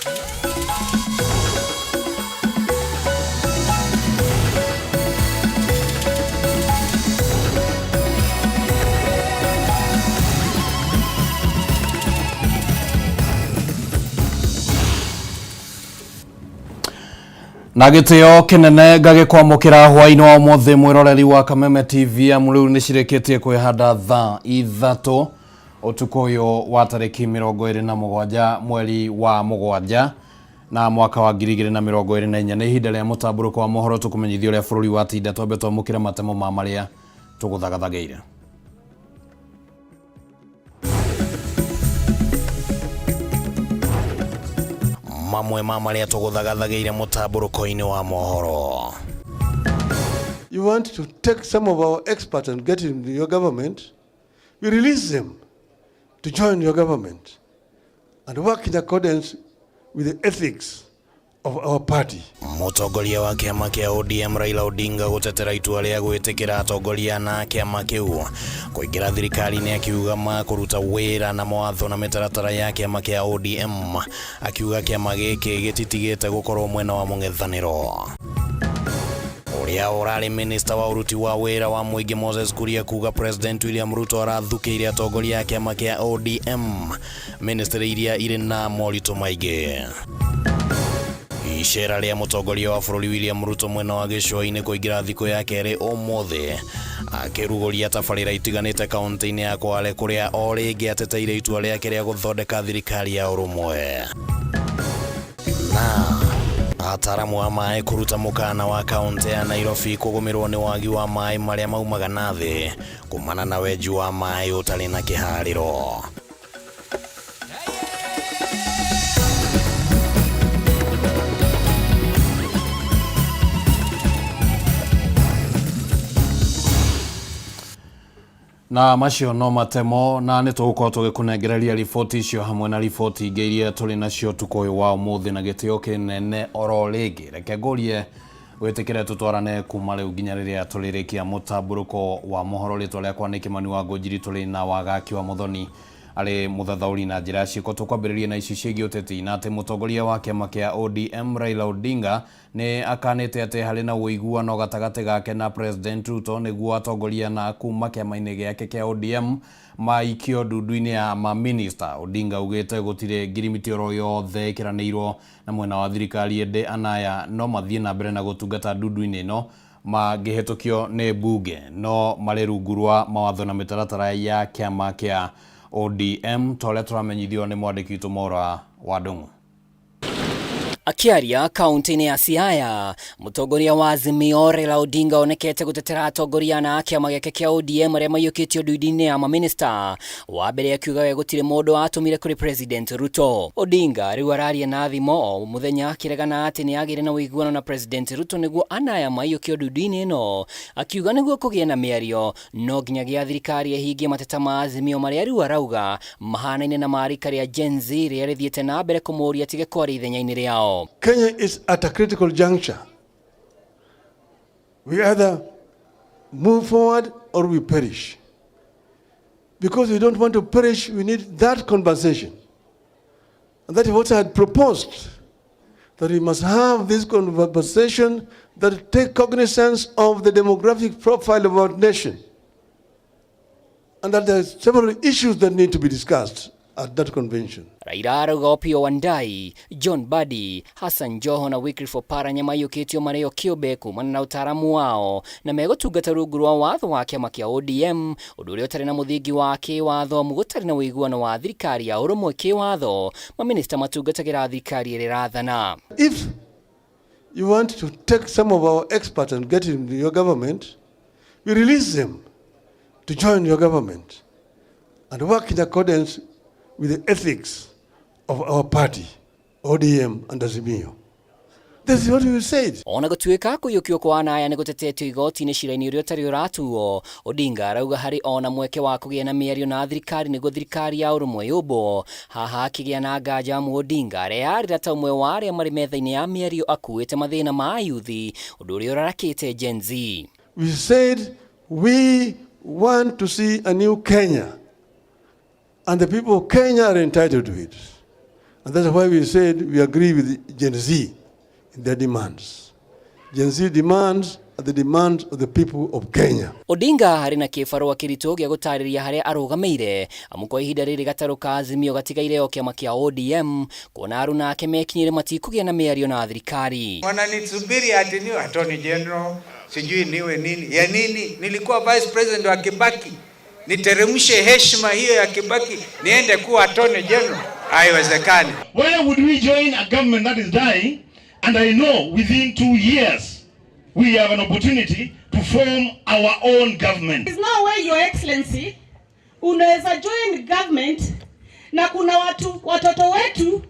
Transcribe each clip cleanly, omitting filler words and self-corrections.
Na gitio kinene ngagikwamukira hwaini wa mothe mwiroreri wa Kameme TV amuriu ni cireketie kwihanda thaa ithatu utuku uyu wa tariki 27 mweri wa mugwanja na mwaka wa 2024 ni ihinda ria mutamburuko wa mohoro tukumenyithia uria bururi wa tinda twambe twamukira matemo ma maria tuguthagathageire. Mamwe maria tuguthagathageire mutamburuko-ini wa mohoro. You want to take some of our experts and get into your government, we release them to join your government and work in accordance with the ethics of our party. Mutongoria wa kiama kia ODM Raila Odinga gutetera itua ria gwitikira atongoria na kiama kiu kuingira thirikari-ini akiuga makuruta wira na mawatho na mitaratara ya kiama kia ODM, akiuga kiama giki gititigite gukorwo mwena wa mung'ethaniro. Uria urari minister wa uruti wa wira wa muingi Moses Kuria kuga President William Ruto arathukiire atongoria ya kiama kia ODM ministry iria iri na morito maingi. Ishera ria mutongoria wa bururi William Ruto mwena wa gicua-ini kuingira thiko ya keri omothe akiruguria tabarira itiganite kaunti-ini ya Kwale kuria o ringi ateteire itua riake ria guthondeka thirikari ya urumwe. Na ataramu wa mai kuruta mukana wa kaunti ya Nairobi kugumirwo ni wagi wa mai maria maumaga na thi kumana na weji wa mai utari na kihariro. Na macio no matemo na nĩ tũgũkorwo tũgĩkũnengereria riboti icio hamwe na riboti ingĩ iria tũrĩ nacio ũtukũ ũyũ wa ũmũthĩ na gĩtĩo kĩnene oro rĩngĩ. Reke ngũrie wĩtĩkĩre tũtwarane kuma rĩu nginya rĩrĩa tũrĩrĩkia mũtamburũko wa mohoro. Rĩtwa rĩakwa nĩ Kimani wa Ngũnjiri, tũrĩ na Wagaki wa Muthoni arĩ mũthathaũri na njĩra ciĩko. Tũkwambĩrĩria na ici ciĩgiĩ ũteti na atĩ mũtongoria wa kĩama kĩa ODM Raila Odinga nĩ akanĩte atĩ harĩ na ũiguano gatagatĩ gake na President Ruto nĩguo atongoria na kuma kĩama-inĩ gĩake kĩa ODM maikio ndundu-inĩ ya maminista. Odinga augĩte gũtirĩ ngirimiti oro yothe ĩkĩranĩirwo na mwena wa thirikari ĩndĩ anaya no mathiĩ na mbere na gũtungata ndundu-inĩ ĩno mangĩhetũkio nĩ mbunge no marĩ rungu rwa mawatho na mĩtaratara ya kĩama kĩa ODM. Tole turamenyithio nĩ mwandĩki witũ Mora wa Ndung'u. Akiaria kaunti-ini ya Siaya, mutongoria wa Azimio Raila Odinga onekete gutetera atongoria na kiama gĩake kĩa ODM arĩa maiyũkĩtio ndundu-inĩ ya maminista. Wa mbere akiuga we gũtirĩ mũndũ atumire kuri President Ruto. Odinga rĩu araria na thimo muthenya akĩregana atĩ nĩ agĩrĩ na ũiguano na President Ruto nĩguo anaya maiyũkio ndundu-inĩ ĩno, akiuga nĩguo kũgĩe na mĩario no nginyagia thirikari ehingie mateta ma Azimio marĩa rĩu arauga mahanaine na marika rĩa Gen Z rĩrĩa rĩthiĩte na mbere kũmũria tige kwaria ithenya-inĩ rĩao. Kenya is at a critical juncture. We either move forward or we perish. Because we don't want to perish, we need that conversation. And that is what I had proposed, that we must have this conversation that take cognizance of the demographic profile of our nation. And that there are several issues that need to be discussed at that convention. Raila arauga Opiyo Wandayi, John Badi, Hassan Joho na Wycliffe Oparanya maiyũkĩtio marĩo kĩũmbe kumana na ũtaramu wao na megũtungata rungu rwa watho wa kĩama kĩa ODM, ũndũ ũrĩa ũtarĩ na mũthingi wa kĩwatho gũtarĩ na ũiguano wa thirikari ya ũrũmwe kĩwatho maminista matungatagĩra thirikari ĩrĩa ĩrathana. If you want to take some of our experts and get into your government, we release them to join your government and work in accordance with the ethics of our party, ODM and Azimio. This is what we said. Ona gũtuĩka kũiyũkio kwa anaya nĩ gũtetetio igoti-inĩ cira-inĩ ũrĩa ũtarĩ ũratuo, Odinga arauga harĩ ona mweke wa kũgĩa na mĩario na thirikari nĩguo thirikari ya ũrũmwe yũmbwo. Haha akĩgĩa na nganja Odinga arĩa arĩra ta ũmwe wa arĩa marĩ metha-inĩ ya mĩario akuĩte mathĩna ma ayuthi, ũndũ ũrĩa ũrarakĩte Gen Z. We said we want to see a new Kenya. And the people of Kenya are entitled to it. And that's why we said we agree with Gen Z in their demands. Gen Z demands are the demands of the people of Kenya. Odinga hari na kibarua kiritu gya gutariria haria arugameire amuko ihinda riri gataru ka Azimio gatigaire o kiama kia ODM kuona aruna ake mekinyire matikugia na miario na thirikari. Wananitsubiri ati ni Attorney General, sijui niwe nini ya nini. Nilikuwa Vice President wa Kibaki, niteremshe heshima hiyo ya Kibaki niende kuwa Attorney General? Haiwezekani. Why would we join a government that is dying, and I know within 2 years we have an opportunity to form our own government? There's no way, Your Excellency, unaweza join government na kuna watoto wetu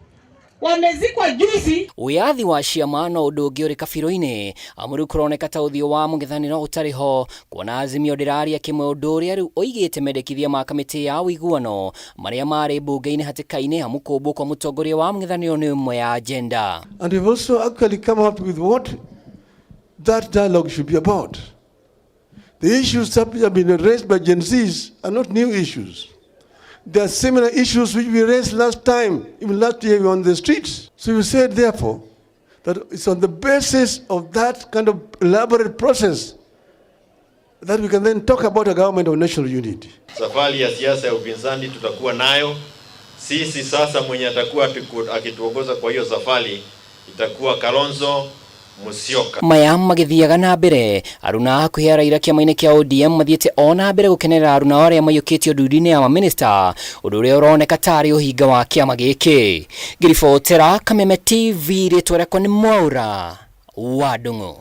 wamezikwa juzi. Uyathi wa ciamano undu ungi uri kabiro-ini amuru kuroneka ta uthio wa mungithaniro utari ho kuona Azimio ndiraria kimwe undu uria riu oigite mendekithia ma kamiti ya uiguano maria mari bunge-ini hatikaini amukumbu kwa mutongoria wa mungithaniro ni umwe ya agenda. And we've also actually come up with what that dialogue should be about. The issues that have been raised by Gen Zs are not new issues. There are similar issues which we raised last time, even last year we were on the streets. So we said, therefore, that it's on the basis of that kind of elaborate process that we can then talk about a government of national unity. Safari ya siasa ya upinzani tutakuwa nayo. Sisi sasa mwenye atakuwa akituongoza kwa hiyo safari itakuwa Kalonzo Musyoka. Maya magithiaga na mbere aruna hakuhia Raila kiama-ini kia ODM mathiete ona mbere gukenerera aruna aria mayukitio ndudi-ini ya maminista undu uria uroneka tari uhinga wa kiama giki. Ngiribotera Kameme TV ritwa riakwa ni Mwaura wa Ndung'u.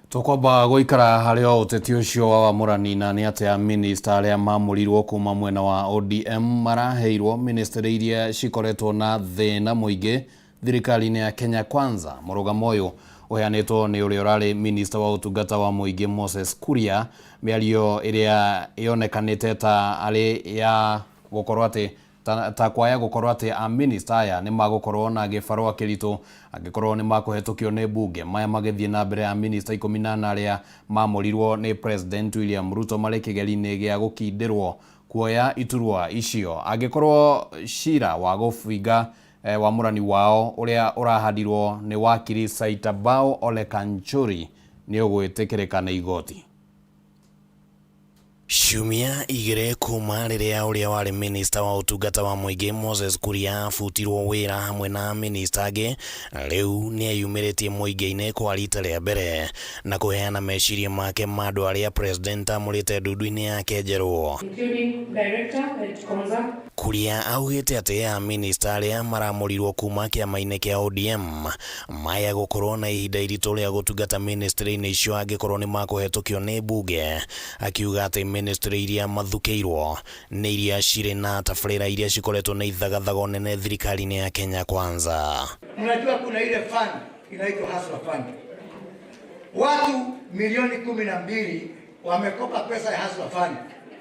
Tukwamba guikara hario uteti ucio wa wamurani na ni ati a minista aria mamurirwo kuma mwena wa ODM maraheirwo ministry iria cikoretwo na thina muingi thirikari-ini ya Kenya Kwanza. Murugamo uyu uheanitwo ni uria urari minister wa utungata wa muingi Moses Kuria, miario iria yonekanite ta ari ya gukorwo ati ta kwaya gukorwo ati a minister aya ni magukorwo na gibarua kiritu agikorwo ni makuhetukio ni bunge. Maya magithie na mbere ya minister 18 aria mamurirwo ni President William Ruto mari kigeri-ini gia gukindirwo kuoya iturwa icio agikorwo shira wa gufinga wamurani wao uria urahadirwo ni wakiri Saitabao Ole Kanchuri ni ugwitikirika na igoti. Ciumia igire kuma riria uria wari minister wa utungata wa muingi Moses Kuria futirwo wira hamwe na minister angi, riu ni ayumiritie muingi-ini kwa rita ria mbere na kuheana meciria make mandu aria president amurite ndudu-ini yake njerwo. Kuria augite ati a minister aria maramurirwo kuma kiama-ini kia ODM maya gukorwo na ihinda iritu ria gutungata ministry-ini icio angikorwo ni makuhetukio ni bunge, akiuga ati ministry iria mathukeirwo ni iria cire na tabarĩra iria cikoretwo na ithagathago nene thirikari-ini ya Kenya Kwanza. Mnajua kuna ile fund inaitwa Hustler Fund. Watu milioni 12 wamekopa pesa ya Hustler Fund,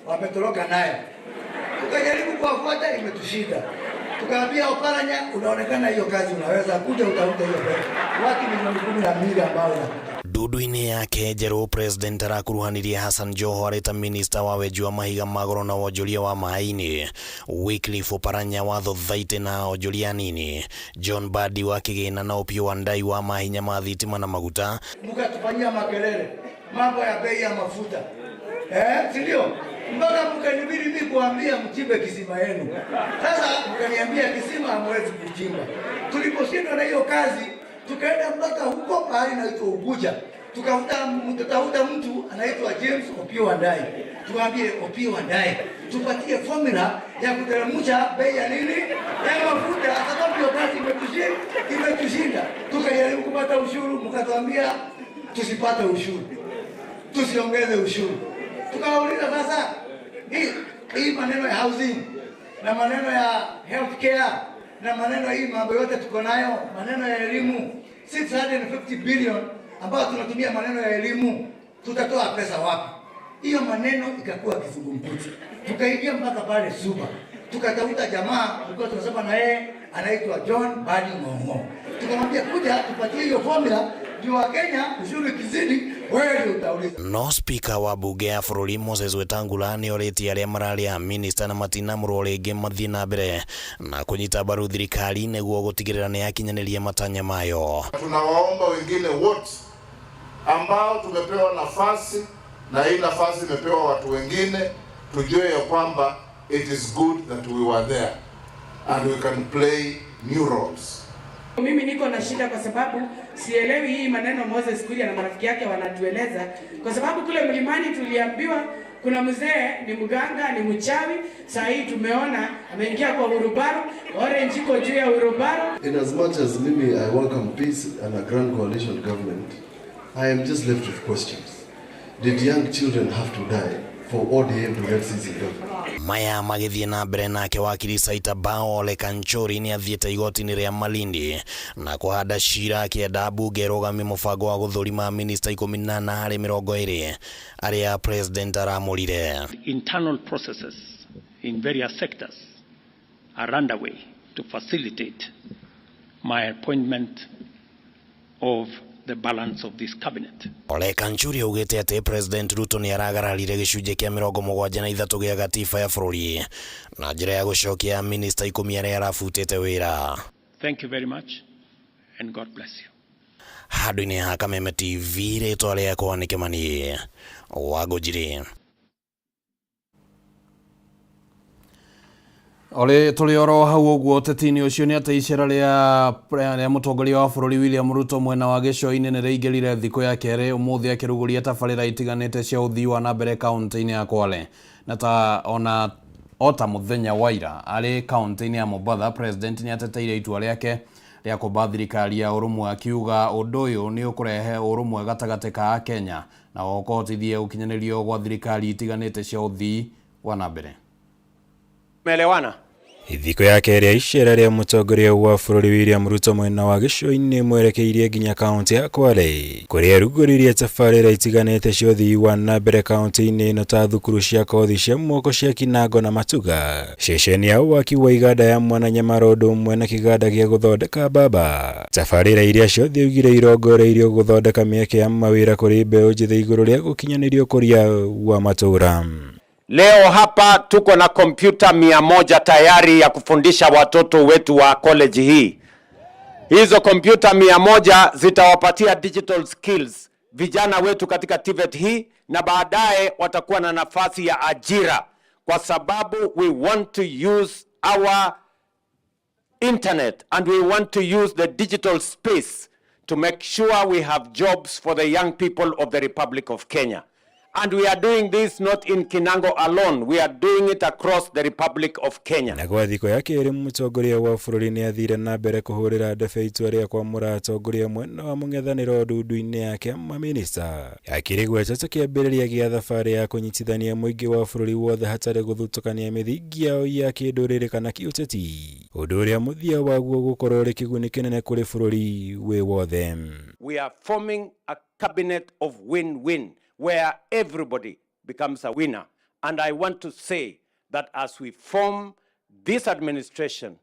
wametoroka nayo. Tukajaribu kuwafuata, imetushinda. Tukaambia Oparanya, unaonekana hiyo kazi unaweza kuja utafuta hiyo pesa. Watu milioni 12 ambao ndudu-ini yake njerũ president arakuruhanirie Hassan Joho arita minister wa weju wa mahiga magoro na wonjoria wa maĩ-ini, Wycliffe Oparanya wa thothaitĩ na wonjoria nini, John Mbadi wa kĩgĩna na Opiyo Wandayi wa mahinya ma thitima na maguta. Mkatufanyia makelele mambo ya bei ya mafuta, sindio? Mpaka mkanibidi mimi kuambia mchimbe kisima yenu. Sasa mkaniambia kisima hamwezi kuchimba. Tuliposhindwa na hiyo kazi, tukaenda mpaka huko pahali inaitwa Uguja. Tukafuta mtu anaitwa James Opiyo Wandayi. Tukamwambie Opiyo Wandayi, tupatie formula ya kuteremsha bei ya nini? Ya mafuta. Sababu hiyo kazi imetushinda. Tukajaribu kupata ushuru, mkatuambia tusipate ushuru. Tusiongeze ushuru. Tukauliza sasa hii maneno ya housing na maneno ya healthcare na maneno hii mambo yote tuko nayo, maneno ya elimu 650 billion ambayo tunatumia maneno ya elimu, tutatoa pesa wapi? Hiyo maneno ikakuwa kizungumkuti. Tukaingia mpaka pale Suba, tukatafuta jamaa tulikuwa tunasema na yeye anaitwa John Mbadi Ng'ong'o. Tukamwambia kuja tupatie hiyo formula Ndio wa Kenya ushuru kizidi wewe ndio utauliza. No speaker wa bunge ya bũrũri Moses Wetangula nĩ orĩtie arĩa mararĩa minister na matinamũrwo rĩngĩ mathiĩ na mbere na kũnyita mbaru thirikari nĩguo gũtigĩrĩra nĩ yakinyanĩria matanya mayo. Tunawaomba wengine wote ambao tumepewa nafasi na hii nafasi imepewa watu wengine, tujue ya kwamba it is good that we were there and we can play new roles. Mimi niko na shida kwa sababu sielewi hii maneno Moses Kuria na marafiki yake wanatueleza, kwa sababu kule mlimani tuliambiwa kuna mzee ni mganga, ni mchawi. Sasa hii tumeona ameingia kwa urubaro, orange iko juu ya urubaro. In as much as mimi I welcome peace and a grand coalition government, I am just left with questions. Did young children have to die for ODM to get seats in government? Maya magĩthiĩ na mbere nake wakiri Saita Bao Ole Kanchori nĩ athiĩte igoti-inĩ rĩa Malindi na kũhanda cira akĩenda mbunge ĩrũgamie mũbango wa gũthũrima minista 18 harĩ 20 arĩa president aramũrire. Internal processes in various sectors are underway to facilitate my appointment of the balance of this cabinet. Ole Kanchuri augĩte atĩ President Ruto nĩ aragararire gĩcunjĩ kĩa 73 gĩa gatiba ya bũrũri na njĩra ya gũcokia minista 10 arĩa arabutĩte wĩra. Thank you very much and God bless you. Handũ-inĩ ha Kameme TV rĩtwa rĩakwa nĩ Kĩmani Wangũnjiri. Ole tuli oro hau ũguo ũteti-inĩ ũcio nĩ atĩ icera rĩa mũtongoria wa bũrũri William Ruto mwena wa gĩcũa-inĩ nĩ rĩingĩrire thikũ ya kerĩ ũmũthĩ akĩrugũria tabarĩra itiganĩte cia ũthii wa na mbere kaunti-inĩ ya Kwale. Na ta ota mũthenya wa ira arĩ kaunti-inĩ ya Mombasa, president nĩ ateteire itua rĩake rĩa kũmba thirikari ya ũrũmwe akiuga ũndũ ũyũ nĩ ũkũrehe ũrũmwe gatagatĩ ka Kenya na gũkotithia ũkinyanĩrio gwa thirikari itiganĩte cia ũthii wa na mbere. Melewana Thikũ ya kerĩ ya icera rĩa mũtongoria wa bũrũri William Ruto mwena wa gĩcũa-inĩ mwerekeirie nginya kaunti ya Kwale kũrĩa arugũririe tabarĩra itiganĩte cia ũthii wa na mbere kaunti-inĩ ĩno ta thukuru cia kothi cia moko cia Kinango na Matuga, ceceni ya waki wa iganda ya Mwananyamara ũndũ ũmwe na kĩganda gĩa gũthondeka mbamba. Tabarĩra iria ciothe augire irongoreirio gũthondeka mĩeke ya mawĩra kũrĩ mbeũ njĩthĩ igũrũ rĩa gũkinyanĩrio ũkũria wa matũũra. Leo hapa tuko na kompyuta 100 tayari ya kufundisha watoto wetu wa college hii. Hizo kompyuta 100 zitawapatia digital skills vijana wetu katika TVET hii, na baadaye watakuwa na nafasi ya ajira, kwa sababu we want to use our internet and we want to use the digital space to make sure we have jobs for the young people of the Republic of Kenya. And we are doing this not in Kinango alone. We are doing it across the Republic of Kenya. Na kwa thikũ ya kerĩ mũtongoria wa bũrũri nĩ athire na mbere kũhũrĩra ndebe itua rĩa kwamũra atongoria mwena wa mũng'ethanĩro ndundu-inĩ yake maminista. Akĩrĩgweta kĩambĩrĩria gĩa thabarĩ ya kũnyitithania mũingĩ wa bũrũri wothe hatarĩ gũthutũkania mĩthingi yao ya kĩndũrĩrĩ kana kĩũteti. Ũndũ ũrĩa mũthia waguo gũkorwo rĩ kĩguni kĩnene kũrĩ bũrũri wĩ wothe. We are forming a cabinet of win-win, where everybody becomes a winner. And I want to say that as we form this administration,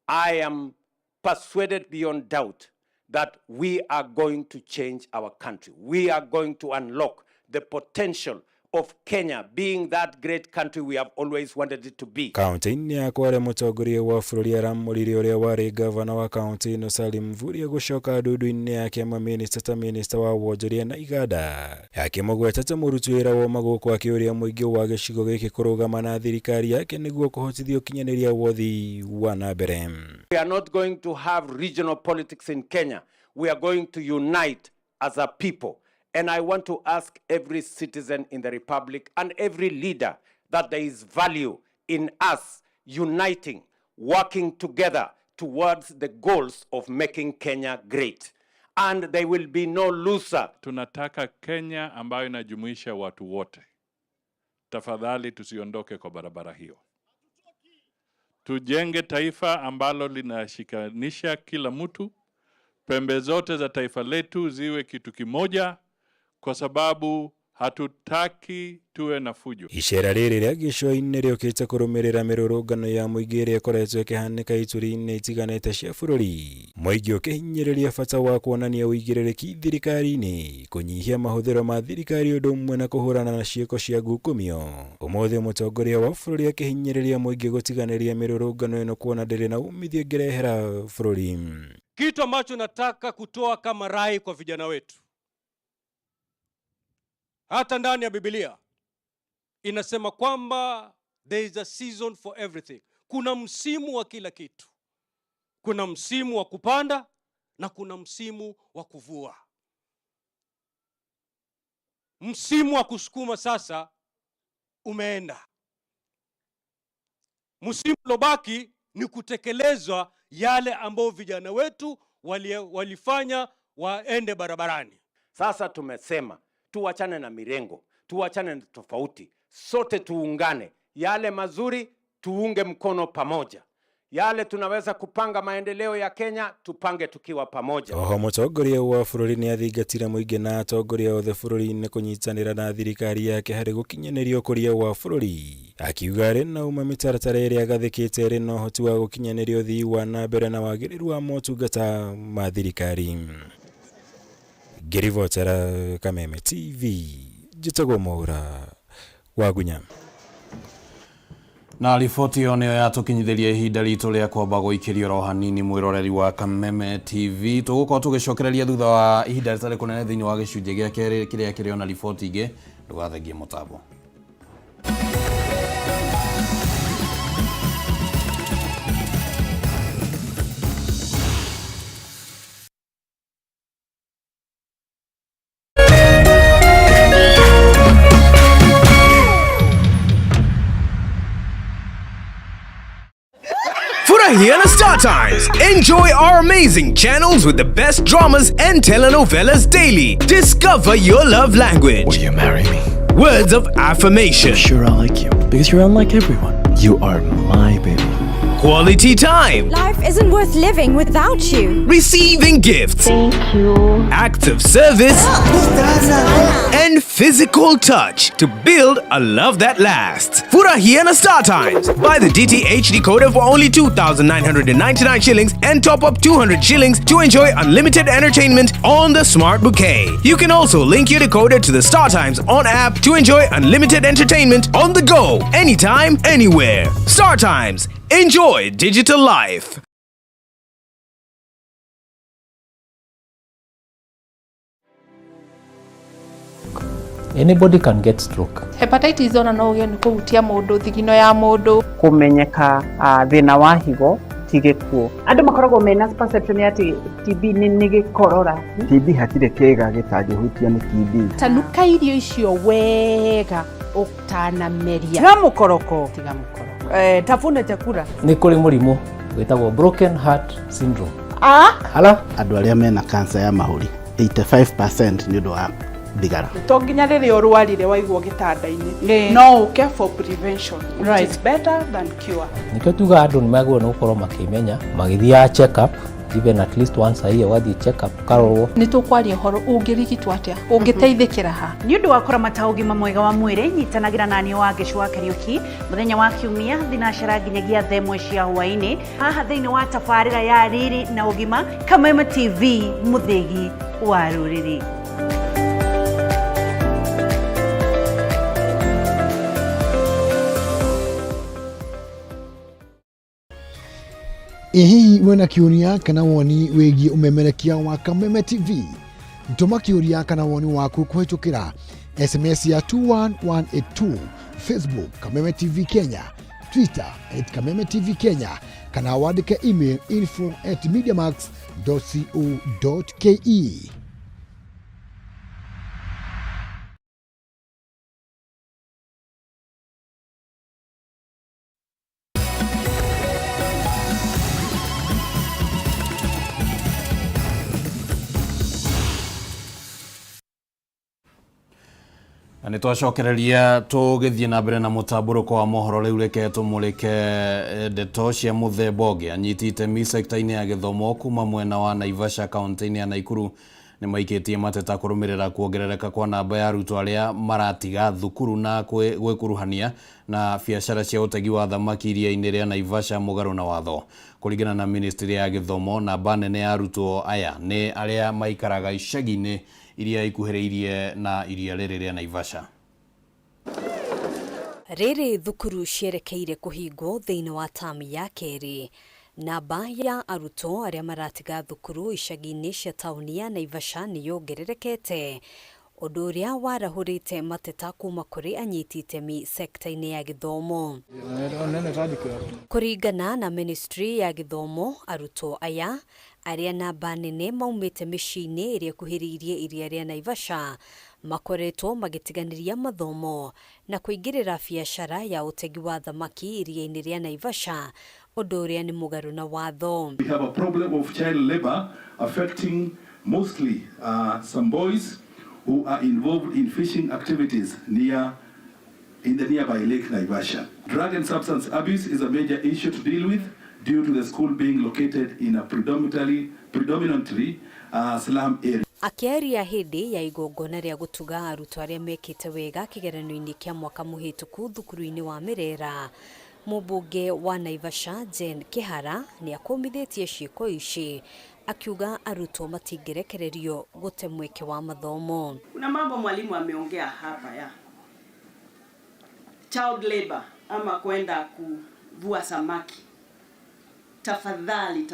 I am persuaded beyond doubt that we are going to change our country. We are going to unlock the potential of Kenya being that great country we have always wanted it to be. Kaunti-inĩ ya Kwale mũtongoria wa bũrũri aramũrire ũrĩa warĩ gavana wa kaunti ĩno Salim Mvurya gũcoka ndundu-inĩ yake maminista ta minista wa wonjoria na iganda, akĩmũgweta ta mũruti wĩra wa magũkũ akĩũria mũingĩ wa gĩcigo gĩkĩ kũrũgama na thirikari yake nĩguo kũhotithia ũkinyanĩria wa ũthii wa na mbere. We are not going to have regional politics in Kenya. We are going to unite as a people. And I want to ask every citizen in the Republic and every leader that there is value in us uniting, working together towards the goals of making Kenya great. And there will be no loser. Tunataka Kenya ambayo inajumuisha watu wote. Tafadhali tusiondoke kwa barabara hiyo. Tujenge taifa ambalo linashikanisha kila mtu. Pembe zote za taifa letu ziwe kitu kimoja, kwa sababu Hatutaki tuwe na fujo. Icera rĩrĩ rĩa gĩcũa-inĩ rĩũkĩte kũrũmĩrĩra mĩrũrũngano ya mũingĩ ĩrĩa ĩkoretwo ĩkĩhanĩka ituri-inĩ itiganĩte cia bũrũri. Mũingĩ ũkĩhinyĩrĩria bata wa kuonania ũigĩrĩrĩki thirikari-inĩ, kũnyihia mahũthĩro ma thirikari ũndũ ũmwe na kũhũrana na ciĩko cia ngukumio. Ũmũthĩ mũtongoria wa bũrũri akĩhinyĩrĩria mũingĩ gũtiganĩria mĩrũrũngano ĩno kuona ndĩrĩ na umithio ĩngĩrehera bũrũri. Kitu ambacho nataka kutoa kama rai kwa vijana wetu, hata ndani ya Biblia inasema kwamba there is a season for everything. Kuna msimu wa kila kitu. Kuna msimu wa kupanda na kuna msimu wa kuvua. Msimu wa kusukuma sasa umeenda. Msimu lobaki ni kutekelezwa yale ambao vijana wetu walifanya waende barabarani. Sasa tumesema tuachane na mirengo, tuachane na tofauti, sote tuungane. Yale mazuri tuunge mkono pamoja. Yale tunaweza kupanga maendeleo ya Kenya, tupange tukiwa pamoja. Oho mũtongoria wa bũrũri nĩ athingatire mũingĩ na atongoria othe bũrũri-inĩ kũnyitanĩra na thirikari yake harĩ gũkinyanĩria ũkũria wa bũrũri. Akiuga arĩ na uma mĩtaratara ĩrĩa agathĩkĩte ĩrĩ na ũhoti wa gũkinyanĩria ũthii wa na mbere na wagĩrĩru wa motungata ma thirikari. Ngĩribotera Kameme TV, njĩtagwo Mwaura wa Gunya. Na riboti yo nĩyo yatũkinyithĩria ihinda ritũ rĩa kwamba gũikĩrio ro hanini mwĩroreri wa Kameme TV. Tũgũkorwo tũgĩcokereria thutha wa ihinda rĩtarĩ kũnene thĩinĩ wa gĩcunjĩ gĩa kerĩ kĩrĩa kĩrĩ ona riboti ingĩ. Ndũgathengie mũtambo. Here on Star Times, enjoy our amazing channels with the best dramas and telenovelas daily. Discover your love language. Will you marry me? Words of affirmation. I'm sure I like you because you're unlike everyone. You are my baby. Quality time. Life isn't worth living without you. Receiving gifts. Thank you. Acts of service. And physical touch to build a love that lasts. Furahia na Star Times. Buy the DTH decoder for only 2,999 shillings and top up 200 shillings to enjoy unlimited entertainment on the Smart Bouquet. You can also link your decoder to the Star Times on app to enjoy unlimited entertainment on the go, anytime, anywhere. Star Times. Enjoy digital life. Anybody can get stroke. Hepatitis ona no ũgĩe nĩ kũhutia mũndũ, thigino ya mũndũ. Kũmenyeka thĩna wa higo ti gĩkuũ. Andũ makoragwo mena perception atĩ TB nĩ gĩkorora. TB hatirĩ kĩga gĩtangĩhutia nĩ TB. Tanuka irio icio wega ũtanameria. Tiga mũkoroko. Tafuna chakula. Nĩ kũrĩ mũrimũ wĩtagwo broken heart syndrome. Hala andũ arĩa mena cancer ya mahũri 85% nĩ ũndũ wa thigara. To nginya rĩrĩa ũrwarire waigwo gĩtanda-inĩ. No ũke for prevention. Right. It's better than cure. Nĩkĩo tuga andũ nĩ magĩrĩirwo nĩ gũkorwo makĩmenya magĩthiaga check up even at least once a year wathiĩ check up karorwo. Nĩ tũkwaria ũhoro ũngĩrigitwo atĩa, ũngĩteithĩkĩra ha. Nĩ ũndũ wa kũramata ũgima mwega wa mwĩrĩ, nyitanagĩra naniĩ wa Gĩcũa Kariuki mũthenya wa Kiumia thinacara nginyagia thaa 1 cia hwaĩ-inĩ haha thĩinĩ wa tabarĩra ya Riri na Ũgima Kameme TV, mũthĩgi wa rũrĩrĩ. Hihi mwena kĩũria kana woni wĩgiĩ umemerekia wa Kameme TV? Ntũma kĩũria kana woni waku kũhĩtũkĩra SMS ya 21182, Facebook Kameme TV Kenya, Twitter @Kameme TV Kenya, kana wandĩke email info@mediamax.co.ke. Nĩ twacokereria tũgĩthiĩ na mbere na mũtambũrũko wa mohoro rĩu reke tũmũrĩke ndeto cia mũthemba ũngĩ anyiti itemi sekta-inĩ ya gĩthomo kuma mwena wa Naivasha kaunti-inĩ ya Naikuru nĩ maikĩtie mateta kũrũmĩrĩra kuongerereka kwa namba ya arutwo arĩa maratiga thukuru na gwĩkuruhania na biacara cia ũtegi wa thamaki iria-inĩ rĩa Naivasha mũgarũ na watho. Kũringana na Ministry ya Gĩthomo, namba nene ya arutwo aya nĩ arĩa maikaraga icagi-inĩ iria ikuhĩrĩirie na iria rĩrĩ rĩa Naivasha. Rĩrĩ thukuru cierekeire kũhingwo thĩinĩ wa tamu ya kerĩ. Namba ya arutwo arĩa maratiga thukuru icagi-inĩ cia tauni ya Naivasha nĩ yongererekete, ũndũ ũrĩa warahũrĩte mateta kuma kũrĩ anyiti itemi sekta-inĩ ya gĩthomo. Kũringana na Ministry ya Gĩthomo, arutwo aya arĩa namba nene maumĩte mĩciĩ-inĩ ĩrĩa ĩkuhĩrĩirie iria rĩa Naivasha makoretwo magĩtiganĩria mathomo na kũingĩrĩra biacara ya ũtegi wa thamaki iria-inĩ rĩa Naivasha, ũndũ ũrĩa nĩ mũgarũ na watho. We have a problem of child labor affecting mostly some boys who are involved in fishing activities in the nearby Lake Naivasha. Drug and substance abuse is a major issue to deal with due to the school being located in a predominantly slum area. Akĩaria hĩndĩ ya igongona rĩa gũtuga arutwo arĩa mekĩte wega kĩgeranio-inĩ kĩa mwaka mũhĩtũku thukuru-inĩ wa Mĩrera, mũmbunge wa Naivasha Jane Kĩhara nĩ akũmithĩtie ciĩko ici, akiuga arutwo matingĩrekererio gũte mweke wa mathomo. Kuna mambo mwalimu ameongea hapa ya child labor ama kwenda kuvua samaki. Tafadhali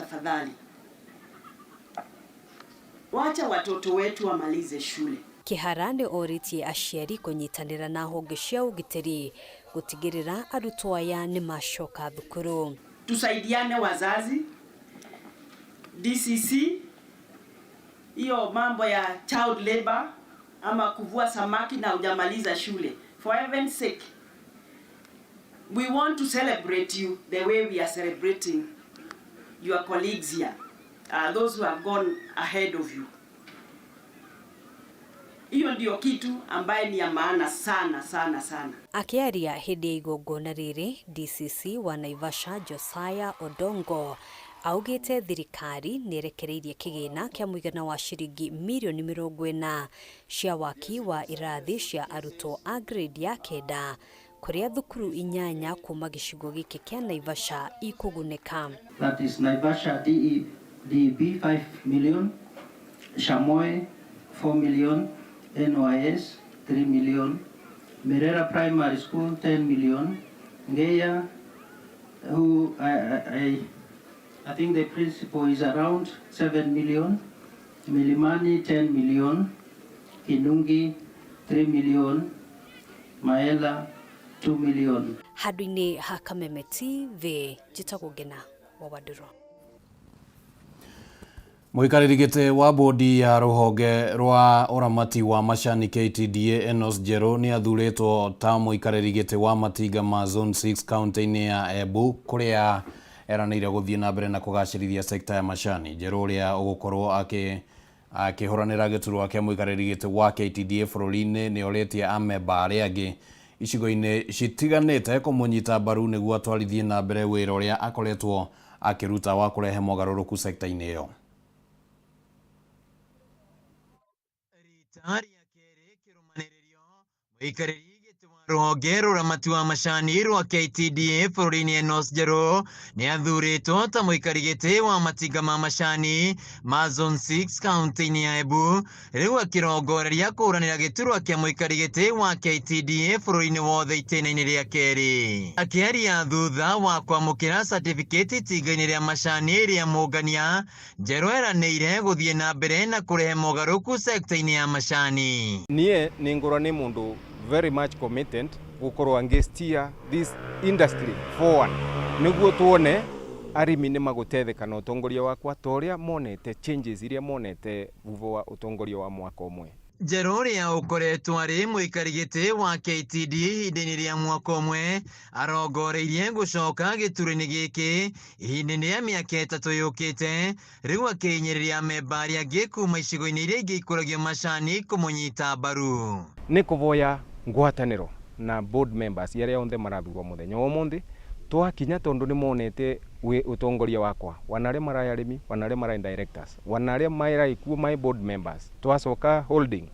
wacha watoto wetu wamalize shule. Kĩhara nĩ oritie aciari kũnyitanĩra na honge cia ũgitĩri gũtigĩrĩra arutwo aya nĩ macoka thukuru. Tusaidiane wazazi, DCC, hiyo mambo ya child labor ama kuvua samaki na hujamaliza shule. For heaven's sake, we want to celebrate you the way we are celebrating your colleagues here, those who have gone ahead of you. Hiyo ndio kitu ambaye ni ya maana sana. Akiaria hĩndĩ ya igongona rĩrĩ, DCC wa Naivasha Josiah Odongo augĩte thirikari nĩerekereirie kĩgĩna kĩa mũigana wa ciringi mirioni 40 cia waki wa irathi cia arutwo a grade ya kenda kũrĩa thukuru 8 kuma gĩcigo gĩkĩ kĩa Naivasha ikũgunĩka. That is Naivasha DEB 5 million, Shamoe 4 million, NYS 3 million, Mĩrera Primary School 10 million, Ngeya, who I think the principal is around 7 million, Milimani 10 million, Kinungi 3 million, Maela 2 million. Handũ-inĩ ha Kameme TV, njĩtagwo Ngina wa Waduro. Mũikarĩri gĩtĩ wa bodi ya rũhonge rwa ũramati wa macani KTDA Enos Njerũ nĩ athurĩtwo ta mũikarĩri gĩtĩ wa matinga ma Zone 6 kaunti-inĩ ya Embu, kũrĩa eranĩire gũthiĩ na mbere na kũgacĩrithia sekta ya macani. Njerũ ũrĩa ũgũkorwo akĩhũranĩra gĩturwa kĩa mũikarĩri gĩtĩ wa KTDA bũrũri-inĩ nĩ orĩtie amemba arĩa angĩ icigo-inĩ citiganĩte kũmũnyita mbaru nĩguo atwarithie na mbere wĩra ũrĩa akoretwo akĩruta wa kũrehe mogarũrũku sekta-inĩ ĩyo. Mũikarĩri gĩtĩ wa rũhonge rũramati wa macani rwa KTDA bũrũri-inĩ Enos Njerũ nĩ athurĩtwo ta mũikarĩri gĩtĩ wa matinga ma macani ma Zone 6 kaunti-inĩ ya Embu, rĩu akĩrongoreria kũhũranĩra gĩturwa kĩa mũikarĩri gĩtĩ wa KTDA bũrũri-inĩ wothe itĩna-inĩ rĩa kerĩ. Akĩaria thutha wa kwamũkĩra certificate itinga-inĩ rĩa macani rĩa Mũngania, Njerũ eranĩire gũthiĩ na mbere na kũrehe mogarũrũku sekta-inĩ ya macani. Niĩ nĩ ngorwo nĩ mũndũ very much committed gukorwo angestia this industry forward niguo tuone arimi nĩ magũtetheka na ũtongoria wakwa ta ũrĩa monete changes iria monete thutha wa ũtongoria wa mwaka ũmwe. Njerũ ũrĩa ũkoretwo arĩ mũikarĩri gĩtĩ wa KTDA ihinda-inĩ rĩa mwaka ũmwe arongoreirie gũcoka gĩturwa-inĩ gĩkĩ ihinda-inĩ rĩa mĩaka 3 yũkĩte, rĩu akĩhinyĩrĩria amemba arĩa angĩ kuma icigo-inĩ iria ingĩ ikũragio macani kũmũnyita mbaru. Nĩ kũvoya ngwatanĩro na board members arĩa othe marathurwo mũthenya wa ũmũthĩ twakinya tondu ni monete utongoria wakwa wanare marai arimi wanare marai directors wanare marai kuo my board members twacoka holding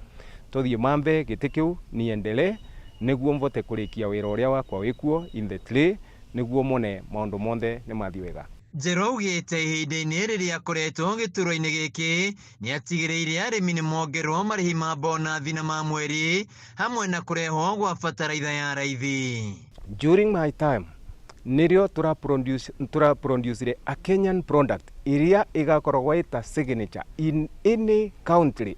tuthie mambe gitikiu niendelee niguo mvote kurikia wira uria wakwa wikuo in the tray niguo mone maundu monthe ni mathi wega. Njerougite ihinda-inĩ rĩrĩa akoretwo gĩturwa-inĩ gĩkĩ nĩ atigĩrĩire arĩmi nĩ mongerwo marĩhi ma bonathi na ma mweri hamwe na kũrehwo gwa bataraitha ya raithi. During my time nirio tura produce a Kenyan product iria igakorwo ita signature in any country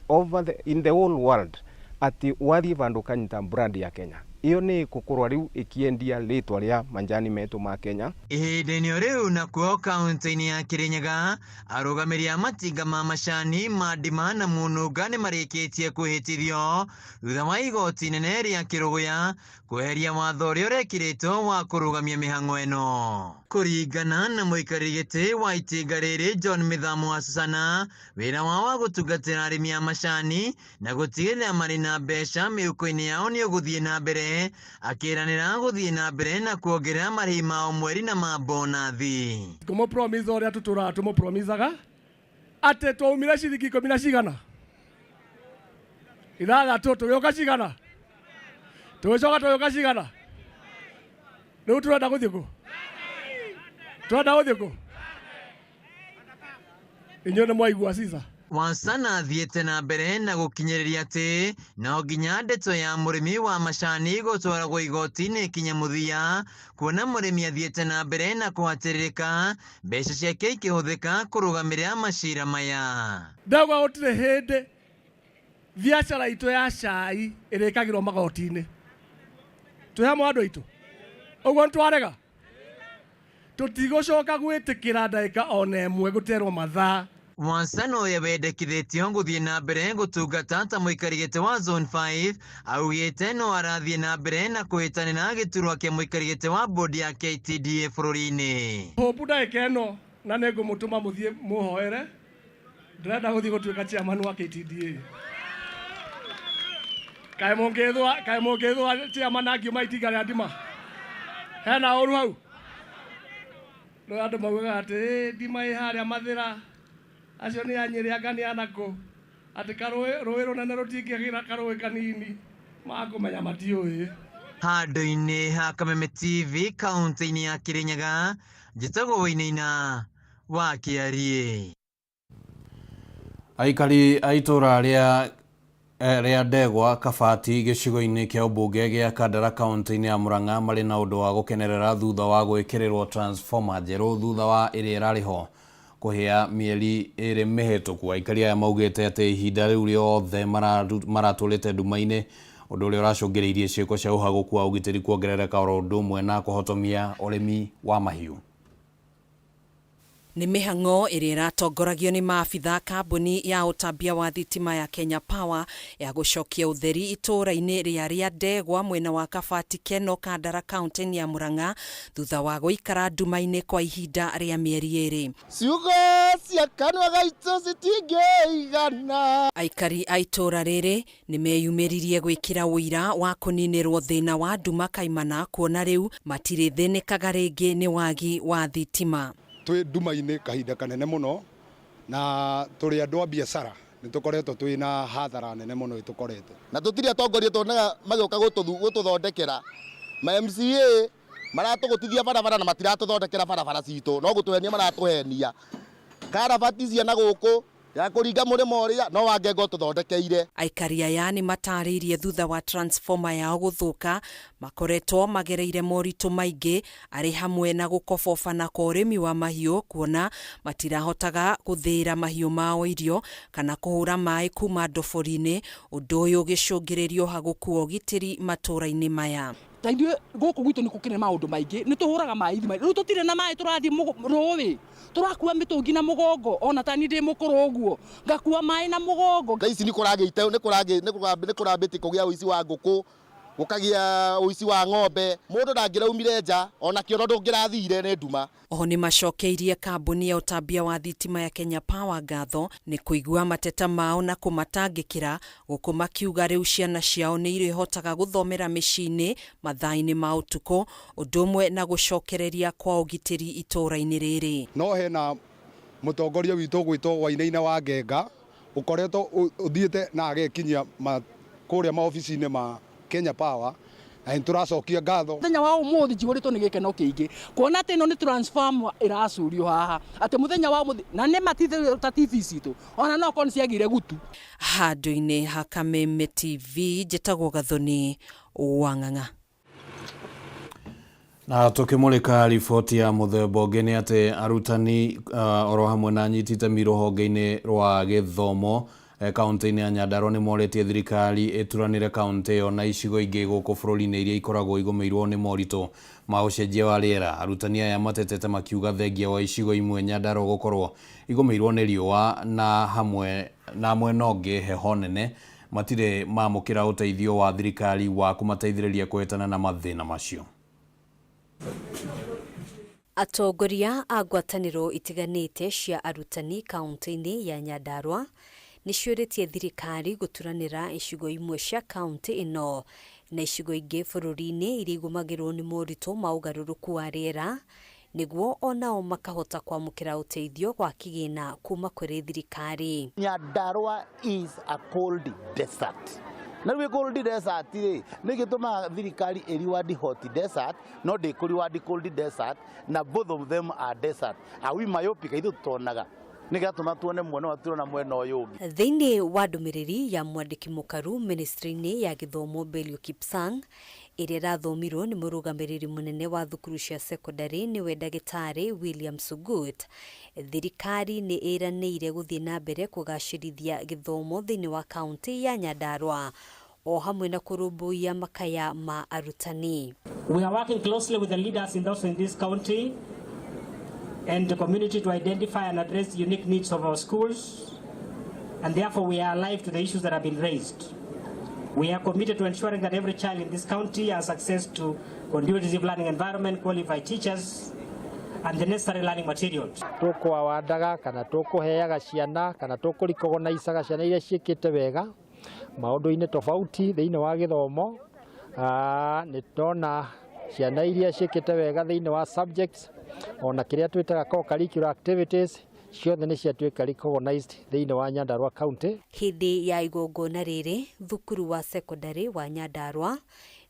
in the whole world ati wathi vandu kanyita brand ya Kenya. Iyo ni kukurwa riu ikiendia ritwa ria manjani metu ma Kenya. Ihinda-inĩ riu nakuo kaunti-inĩ ya Kirinyaga arũgamĩrĩri a matinga ma macani ma Ndima na Mũnunga nĩ marĩkĩtie kwĩhĩtithio thutha wa igoti inene rĩa Kĩrũgũya kweheria watho ũrĩa ũrekĩrĩtwo wa kũrũgamia mĩhang'o ĩno. Kũringana na mũikarĩri gĩtĩ wa itinga rĩrĩ John Mithamo wa Susana, wĩra wao wa gũtungatĩra arĩmi a macani na gũtigĩrĩra marĩ na mbeca mĩhuko-inĩ yao nĩ ũgũthiĩ na mbere, akĩranĩra gũthiĩ na mbere na kuongerera marĩhi ma o mweri na ma bonathi. Tũmũpromise ũrĩa tũmũpromisaga atĩ twaumire ciringi 10 na cigana ithathatũ tũgĩũka cigana tũgĩcoka tũgĩũka cigana rĩu tũrenda gũthiĩ kũ? Tũrenda gũthiĩ kũ? Inyuĩ nĩ mwaigua Caesar. Wasana athiĩte na mbere na gũkinyĩrĩria atĩ no nginya ndeto ya mũrĩmi wa macani gũtwaragwo igoti-inĩ kinya mũthia, kuona mũrĩmi athiĩte na mbere na kũhatĩrĩrĩka mbeca ciake ikĩhũthĩka kũrũgamĩrĩra macira maya. Ndauga gũtirĩ hĩndĩ biacara itũ ya cai ĩrĩkagĩrwo magoti-inĩ. Twĩ hamwe andũ aitũ? Ũguo nĩtwarega? Tũtigũcoka gwĩtĩkĩra ndagĩka ona ĩmwe gũterwo mathaa. Wasana ũrĩa wendekithĩtio gũthiĩ na mbere gũtungata ta mũikari gĩtĩ wa Zone 5 augĩte no arathiĩ na mbere na kũhĩtanĩra gĩturwa kĩa mũikari gĩtĩ wa bodi ya KTDA bũrũri-inĩ. Hope ndagĩka ĩno na nĩngũmũtũma mũthiĩ mũhoere, ndĩrenda gũthiĩ gũtuĩka chairman wa KTDA. Kaĩ mũngĩthũa chairman angiuma itinga rĩa Ndima? Hena ũru hau? No andũ maugaga atĩ Ndima ĩ harĩa Mathĩra, acio nĩ anyĩrĩ anga nĩ anakũ, atĩ rũĩ rũnene rũtingĩgĩra karũĩ kanini, makũmenya matiũĩ. Handũ-inĩ ha Kameme TV kaunti-inĩ ya Kirinyaga, njĩtagwo Wainaina wa Kĩarie. Aikari a itũra rĩa Ndegwa Kabati gĩcigo-inĩ kĩa ũmbunge gĩa Kandara kaunti-inĩ ya Murang'a marĩ na ũndũ wa gũkenerera thutha wa gwĩkĩrĩrwo transformer njerũ thutha wa ĩrĩa ĩrarĩ ho kũhĩa mĩeri ĩrĩ mĩhĩtũku. Aikari aya maugĩte atĩ ihinda rĩu rĩothe maratũrĩte nduma-inĩ, ũndũ ũrĩa ũracũngĩrĩirie ciĩko cia ũhagũku wa ũgitĩri kuongerereka oro ũndũ ũmwe na kũhotomia ũrĩmi wa mahiũ. Nĩ mĩhang'o ĩrĩa ĩratongoragio nĩ maabitha kambuni ya ũtambia wa thitima ya Kenya Power ya gũcokia ũtheri itũra-inĩ rĩa Ndegwa mwena wa Kabati Keno Kandara kaunti-inĩ ya Murang'a thutha wa gũikara nduma-inĩ kwa ihinda rĩa mĩeri ĩrĩ. Ciugo cia kanua gaitũ citingĩigana. Aikari a itũra rĩrĩ nĩ meyumĩririe gwĩkĩra ũira wa kũninĩrwo thĩna wa nduma kaimana, kuona rĩu matirĩ thĩnĩkaga rĩngĩ nĩ wagi wa thitima. Twĩ nduma-inĩ kahinda kanene mũno na tũrĩ andũ a biacara nĩ tũkoretwo twĩ na hathara nene mũno ĩtũkorete, na tũtirĩ atongoria tuonaga magĩũka gũtũthondekera. Ma MCA maratũgũtithia barabara na matiratũthondekera barabara citũ, no gũtũhenia maratũhenia. Karabati cia na gũkũ ya kũringa mũrĩmo ũrĩa no wange ngo tũthondekeire. Aikari aya nĩ matarĩirie thutha wa transformer yao gũthũka makoretwo magereire moritũ maingĩ arĩ hamwe na gũkobobana kwa ũrĩmi wa mahiũ, kuona matirahotaga gũthĩĩra mahiũ mao irio kana kũhũra maĩ kuma ndobori-inĩ, ũndũ ũyũ ũgĩcũngĩrĩrio ũhagũku wa ũgitĩri matũra-inĩ maya. Taithuĩ gũkũ gwitũ nĩ gũkĩrĩ maũndũ maingĩ, nĩ tũhũraga maĩ ithima, rĩu tũtirĩ na maĩ tũrathiĩ rũĩ, tũrakua mĩtũngi na mũgongo, ona tani ndĩ mũkũrũ ũguo ngakua maĩ na mũgongo. Thaa ici nĩ kũrambĩte kũgĩa ũici wa ngũkũ, gukagia uici wa ng'ombe mundu ndangiraumire nja ona kĩono ndũngĩrathire nĩ nduma. Oho nĩ macokeirie kambuni ya ũtambia wa thitima ya Kenya Power ngatho nĩ kũigua mateta mao na kũmatangĩkĩra gũkũ makiuga rĩu ciana ciao nĩ irĩhotaga gũthomera mĩciĩ-inĩ mathaa-inĩ ma ũtukũ ũndũ ũmwe na gũcokereria kwa ũgitĩri itũũra-inĩ rĩrĩ. No hena mũtongoria witũ gwĩtwo Wainaina wa Ngenga ũkoretwo ũthiĩte na agekinyia kũrĩa maobici-inĩ ma Kenya Power na tũracokia ngatho. Muthenya wa ũmũthĩ njihũrĩtwo nĩ gĩkeno kĩingĩ kuona atĩ ĩno nĩ transformer ĩracurio haha atĩ muthenya wa ũmũthĩ na nĩ matithĩ ta TV citũ ona no korwo ciagire gutu. Handũ-inĩ ha Kameme TV njĩtagwo Gathoni Wang'ang'a. Na tukimulika riboti ya muthemba ũngĩ nĩ atĩ arutani oro hamwe na anyitite rũhonge-inĩ rwa gĩthomo kaunti-inĩ ya Nyandarua nĩ morĩtie thirikari ĩturanĩre kaunti ĩyo na icigo ingĩ gũkũ bũrũri-inĩ iria ikoragwo igũmĩirwo nĩ moritũ ma ũcenjia wa rĩera. Arutani aya matetete makiuga thengia wa icigo imwe Nyandarua gũkorwo igũmĩirwo nĩ riũa na hamwe nongĩ heho nene matirĩ mamũkĩra ũteithio wa thirikari wa kũmateithĩrĩria kũhĩtana na mathĩna macio. Atongoria a ngwatanĩro itiganĩte cia arutani kaunti-inĩ ya Nyandarua nĩ ciũrĩtie thirikari gũturanĩra icigo imwe cia kaunti ĩno na icigo ingĩ bũrũri-inĩ iria igũmagĩrwo nĩ moritũ ma ũgarũrũku wa rĩera nĩguo onao makahota kwamũkĩra ũteithio wa kĩgĩna kuma kũrĩ thirikari. Nyandarua is a cold desert. Na rĩu cold desert rĩ nĩ gĩtũmaga thirikari ĩriward hot desert no ndĩkũriward cold desert na both of them are desert. Awi mayopika ithu tuonaga nĩgatũma tuone mwena wa turona mwena ũyũ ũngĩ. Thĩinĩ wa ndũmĩrĩri ya mwandĩki mũkaru ministry-inĩ ya gĩthomo Belio Kipsang ĩrĩa ĩrathomirwo nĩ mũrũgamĩrĩri mũnene wa thukuru cia secondary nĩwe ndagĩtarĩ William Sugut, thirikari nĩ ĩranĩire gũthiĩ na mbere kũgacĩrithia gĩthomo thĩinĩ wa kaunti ya Nyandarua o hamwe na kũrũmbũiya makaya ma arutani. We are working closely with the leaders in this county and the community to identify and address the unique needs of our schools, and therefore we are alive to the issues that have been raised. We are committed to ensuring that every child in this county has access to conducive learning environment, qualified teachers, and the necessary learning materials. Tukwawandaga kana tukuheaga ciana kana tukuricognicaga ciana iria ciĩkĩte wega maũndũ-inĩ tofauti thĩinĩ wa gĩthomo. Nĩ tona ciana iria ciĩkĩte wega thĩinĩ wa subjects ona kĩrĩa twĩtaga co-curricular activities ciothe nĩ ciatuĩka recognized thĩinĩ wa Nyandarua County. Hĩndĩ ya igongona rĩrĩ thukuru wa secondary wa Nyandarua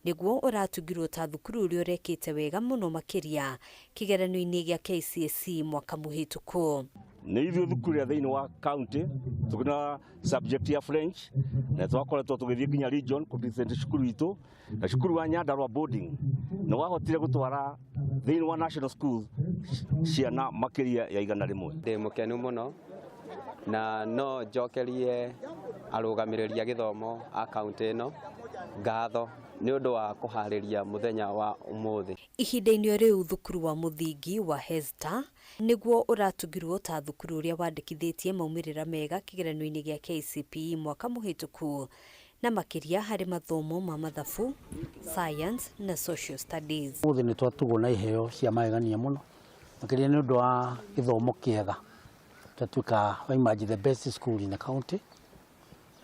nĩguo ũratugirwo ta thukuru ũrĩa ũrekĩte wega mũno makĩria kĩgeranio-inĩ gĩa KCSE mwaka mũhĩtũku. Nĩ ithuĩ thukuru ya thĩinĩ wa county tũkĩna subject ya French na twakoretwo tũgĩthiĩ nginya region kũpresent cukuru itũ na cukuru wa Nyandarua boarding nĩ wahotire gũtwara thĩinĩ wa national schools ciana makĩria ya 100. Ndĩ mũkenu mũno na no njokerie arũgamĩrĩri a gĩthomo a kaunti ĩno ngatho nĩ ũndũ wa kũharĩria mũthenya wa ũmũthĩ. Ihinda-inĩ rĩu thukuru wa mũthingi wa Hesta nĩguo ũratugirwo ta thukuru ũrĩa wandĩkithĩtie maumĩrĩra mega kĩgeranio-inĩ gĩa KCPE mwaka mũhĩtũku na makĩria harĩ mathomo ma mathabu, science na social studies. Ũmũthĩ nĩ twatugwo na iheo cia magegania mũno makĩria nĩ ũndũ wa gĩthomo kĩega twatuĩka wa emerge the best school in the county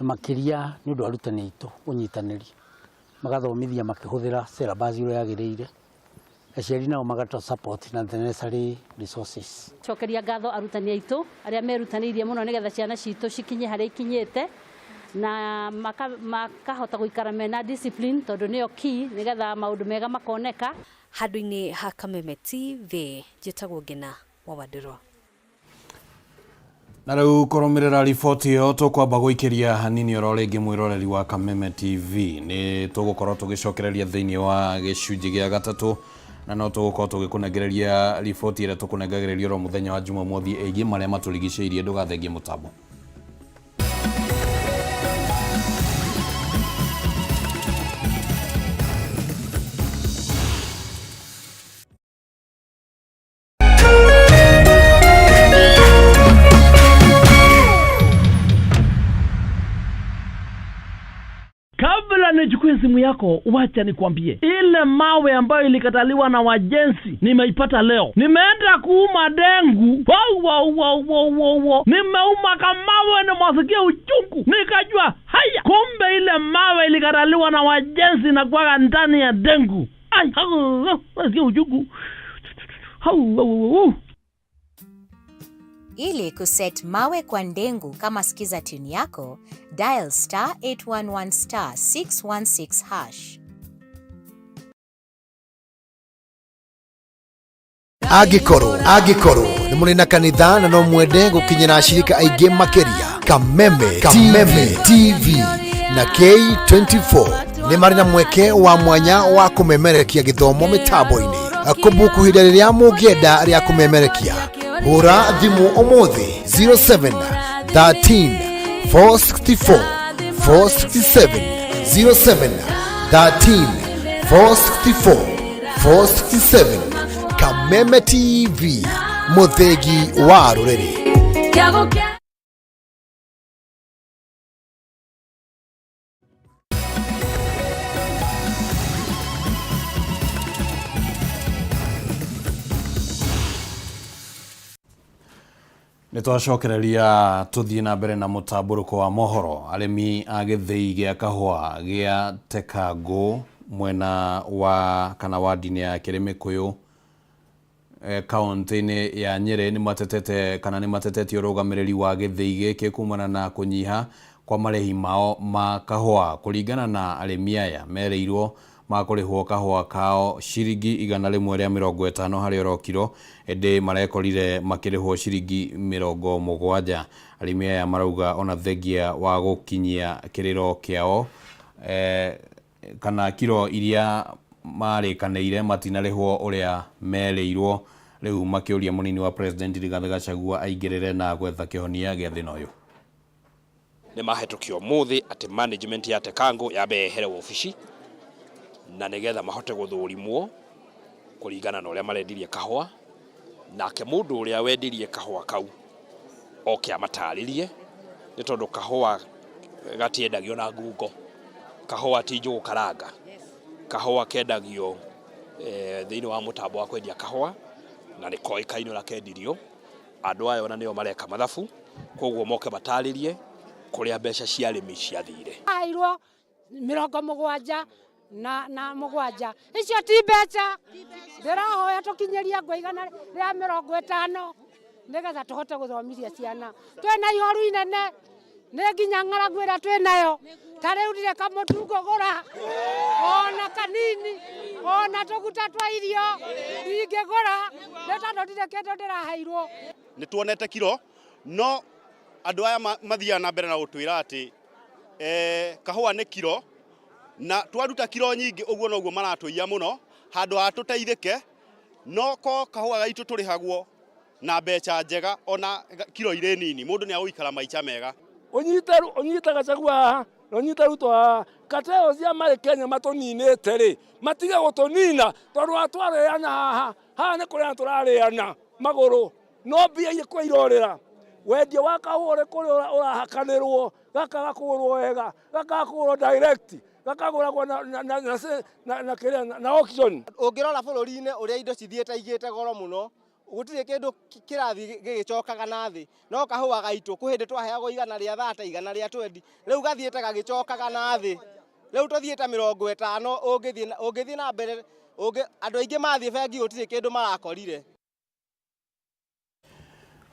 na makĩria nĩ ũndũ wa arutani aitũ ũnyitanĩri magathomithia makĩhũthĩra syllabus ĩrĩa yagĩrĩire aciari nao magata support na the necessary resources. Cokeria ngatho arutani aitũ arĩa merutanĩirie mũno nĩgetha ciana citũ cikinye harĩa ikinyĩte na makahota gũikara mena discipline tondũ nĩyo key nĩgetha maũndũ mega makoneka. Handũ-inĩ ha Kameme TV njĩtagwo Ngina wa Wandĩrwo. Na rĩu kũrũmĩrĩra riboti ĩyo tũkwamba gũikĩria hanini oro rĩngĩ mwĩroreri wa Kameme TV nĩ tũgũkorwo tũgĩcokereria thĩinĩ wa gĩcunjĩ gĩa gatatũ na no tũgũkorwo tũgĩkũnengĩrĩria riboti ĩrĩa tũkũnengagĩrĩria oro mũthenya wa Jumamothi ĩgiĩ marĩa matũrigicĩirie ndũgathengie mũtambo. Ufungue simu yako, wacha nikwambie. Ile mawe ambayo ilikataliwa na wajenzi nimeipata leo. Nimeenda kuuma dengu. Nimeuma kamawe na mwasikia uchungu. Nikajua, haya, kumbe ile mawe ilikataliwa na wajenzi na kwa ndani ya dengu. Ai, mwasikia uchungu. Ili kuset mawe kwa ndengu kama skiza tune yako, dial *811 *616#. Agikoro ni muri na kanitha na no mwende gukinyira ashirika aige makeria. Kameme TV na K24 ni mari na mweke wa mwanya wa kumemerekia githomo mitambo-ini. Kumbukuhira riria mugienda ria kumemerekia, hura thimu umuthi 07 13 464 467 07 13 464 467. Kameme TV, muthegi wa ruriri. Nitwacokereria tuthie na mbere na mutaburuko wa mohoro. Arimi a githii gia kahua gia Tekangu mwena wa kana wadi-ini ya Kirimikuyu kaunti-ini ya Nyeri ni matetete kana ni matetetio urugamiriri wa githii giki kumana na kunyiha kwa marehi mao ma kahua. Kuringana na arimi aya mereirwo makurihwo kahua kao ciringi 150 hari oro kilo, ende marekorire makirihwo ciringi 70. Arimi aya marauga ona thengia wa gukinyia kiriro kiao kana kilo iria marikaneire matinarihwo uria mereirwo. Riu makiuria munini wa president Rigathi Gachagua aingirire na gwetha kihonia gia thina uyu. Ni mahetũkio muthi ati management ya Tekangu yabehere ofici na nigetha mahote guthurimwo kuringana na uria marendirie kahua, nake mundu uria wendirie kahua kau oke amataririe ni tondu kahua gatiendagio na ngungo. Kahua ti njugu karanga. Kahua kendagio thiini wa mutambo wa kwendia kahua na ni koikaino la kendirio. Andu aya ona nio mareka mathabu, koguo moke mataririe kuria mbeca cia arimi ciathire. Airwo 70 na mugwanja icio ti mbeca. Ndirahoya tukinyeria ngwa igana ria 50 nigetha tuhote guthomithia ciana. Twina ihoru inene ni nginya ng'aragu ira twinayo. Tariu ndire kamutu ngugura ona kanini ona tuguta twa irio ingigura ndeto ndire kendo ndiraheirwo. Ni tuonete kilo no andu aya mathia na mbere na gutwira ati kahua ni kilo na twaruta kilo nyingi uguo noguo maratuia muno handu ha tuteithike no ko kahua gaitu turihagwo na mbeca njega ona kilo ire nini mundu ni aguikara maica mega. Unyita Gachagua onyita ruto kateo cia mari Kenya matuninite ri matige gutunina tondu atwareana haha ni kuria turareana maguru no mbia ikwa irorera wendia wa kahua kuri urahakanirwo gaka kugurwo wega gaka kugurwo direct gakaguragwo na kiria na auction. Ungirora bururi-ini uria indo cithiete igite goro muno gutire kindu kirathi gigicokaga na thi no kahua gaitu kuhindi twaheagwo 130 120 riu gathiete gagicokaga na thi riu tuthiete 50 ungithie na mbere andu aingi mathie bengi gutire kindu marakorire.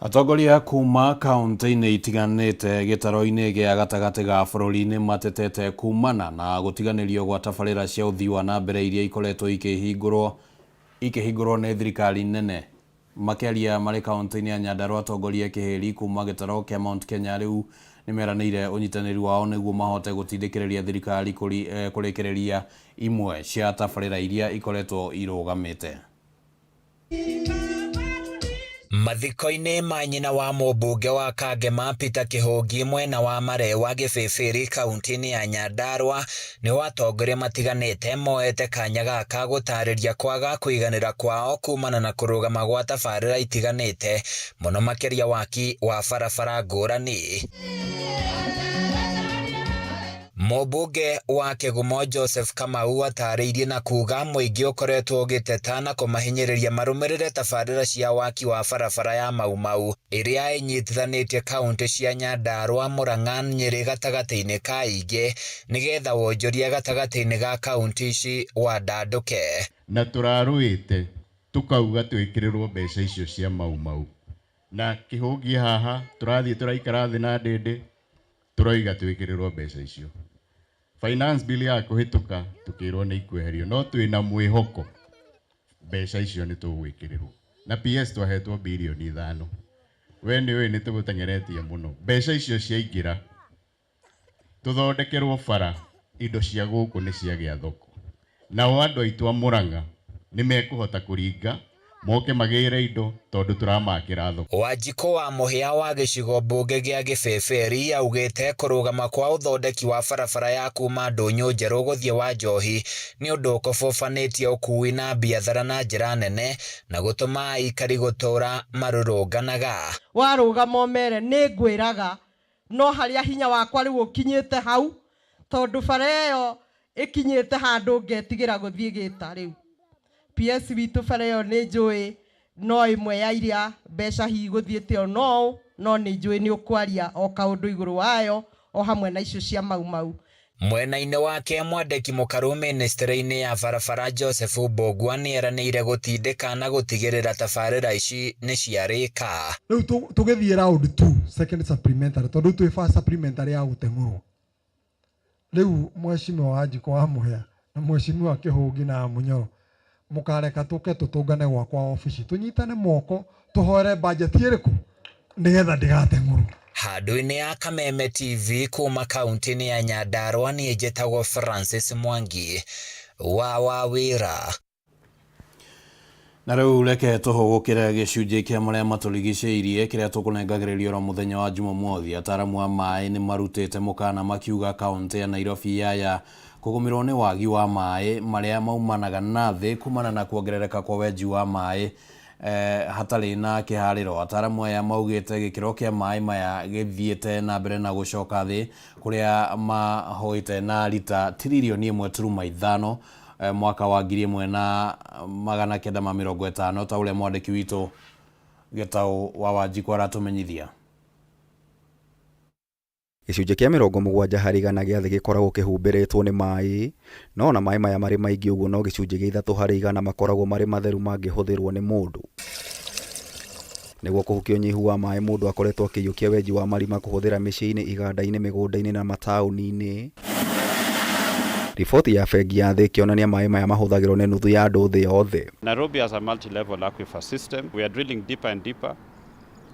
Atongoria kuma kaunti-ini itiganite gitaro-ini gia gatagati ga bururi-ini matetete kumana na gutiganirio gwa tabarira cia uthii wa na mbere iria ikoretwo ikihingurwo ni thirikari nene. Makiaria mari kaunti-ini ya Nyandarua, atongoria kihiri kuma gitaro kia Mount Kenya riu nimeranire unyitaniri wao niguo mahote gutindikiriria thirikari kurikireria imwe cia tabarira iria ikoretwo irugamite. Mathiko-ini ma nyina wa mũmbunge wa Kangema Peter Kĩhũngi mwena wa Marewa Gĩbĩbĩrĩ kaunti-ini ya Nyandarua ni watongoria matiganite moete kanya gaka gũtarĩria kwaga kũiganĩra kwao kumana na kũrũgama gwa tabarĩra itiganite mũno makĩria waki wa barabara ngũrani. Mũmbunge wa Kĩgumo Joseph Kamau atarĩirie na kuga mũingĩ ũkoretwo ũgĩteta na kũmahinyĩrĩria marũmĩrĩre tabarĩra cia waki wa barabara ya Mau Mau ĩrĩa ĩnyitithanĩtie kaunti cia Nyandarua, Murang'a, Nyeri gatagatĩ-inĩ ka ingĩ nĩgetha wonjoria gatagatĩ-inĩ ga kaunti ici wandandũke. Na tũrarũĩte tukauga twĩkĩrĩrwo mbeca icio cia Mau Mau, na kĩhũngia haha tũrathiĩ tũraikara thĩ na ndĩndĩ tũroiga twĩkĩrĩrwo mbeca icio. Finance bill ya kũhĩtũka tukĩrwo nĩ ikweherio, no twĩna mwĩhoko mbeca icio nĩ tũgwĩkĩrĩrwo, na PS twahetwo bilioni 5. We nĩ tũgũtengeretie mũno. Mbeca icio ciaingĩra tũthondekerwo bara, indo cia gũkũ nĩ ciagĩa thoko, nao andũ aitũ a Murang'a nĩ mekũhota kũringa moke magĩre indo tondũ tũramakĩra thoko. Wanjikũ wa mũhĩa wa gĩcigo mbunge gĩa Gĩbĩbĩri augĩte kũrũgama kwa ũthondeki wa barabara ya kuma Ndũnyũ Njerũ gũthiĩ wa Njohi nĩ ũndũ ũkobobanĩtie ũkui na biathara na njĩra nene na gũtũma aikari gũtũra marũrũnganaga. Warũgama ũmere nĩ ngwĩraga no harĩa hinya wakwa rĩu ũkinyĩte hau tondũ bara ĩyo ĩkinyĩte handũ ngetigĩra gũthiĩ Gĩta rĩu. PS witũ bara ĩyo nĩ njũĩ no ĩmwe ya iria mbeca hihi gũthiĩte o no nĩ njũĩ nĩ ũkwaria o kaũndũ igũrũ wayo o hamwe na icio cia Mau Mau. Mwena-inĩ wake mwandĩki mũkarũ ministry-inĩ ya barabara Joseph Mbũgua nĩeranĩire gũtindĩka na gũtigĩrĩra tabarĩra ici nĩ ciarĩka. Rĩu tũgĩthiĩ round 2 second supplementary tondũ twĩ first supplementary ya gũteng'ũrwo. Rĩu mheshimiwa Wanjikũ wa mũhĩa na mheshimiwa Kĩhũngi na Mũnyoro mukareka tuke tutungane gwakwa ofici tunyitane moko tuhoere budget ĩrĩkũ nĩgetha ndigateng'ũrwo. Handũ-inĩ ya Kameme TV kuma kaunti-inĩ ya Nyandarua niĩ njĩtagwo Francis Mwangi wa wĩra. Na rĩu reke tũhũgũkĩre gĩcunjĩ kĩa marĩa matũrigicĩirie kĩrĩa tũkũnengagĩrĩrio ro mũthenya wa Jumamothi. Ataaramu a maĩ nĩ marutĩte mũkana makiuga kaunti ya Nairobi yaya kũgũmĩrwo nĩ wagi wa maĩ marĩa maumanaga na thĩ kumana na kuongerereka kwa wenji wa maĩ hatarĩ na kĩharĩro. Ataaramu aya maugĩte gĩkĩro kĩa maĩ maya gĩthiĩte na mbere na gũcoka thĩ kũrĩa mahoite na lita tiririoni 1.5 mwaka wa 1950 ta ũrĩa mwandĩki witũ Gĩtaũ wa Wanjikũ aratũmenyithia. Gĩcunjĩ kĩa 70 harĩ igana gĩa thĩ gĩkoragwo kĩhumbĩrĩtwo nĩ maĩ, no na maĩ maya marĩ maingĩ ũguo no gĩcunjĩ gĩa 3 harĩ igana makoragwo marĩ matheru mangĩhũthĩrwo nĩ mũndũ. Nĩguo kũhukia ũnyihu wa maĩ mũndũ akoretwo akĩiyũkia wenji wa marima kũhũthĩra mĩciĩ-inĩ, iganda-inĩ, mĩgũnda-inĩ na mataũni-inĩ. Riboti ya bengi ya thĩ ĩkĩonania maĩ maya mahũthagĩrwo nĩ nuthu ya andũ thĩ yothe. Nairobi has a multi-level aquifer system. We are drilling deeper and deeper.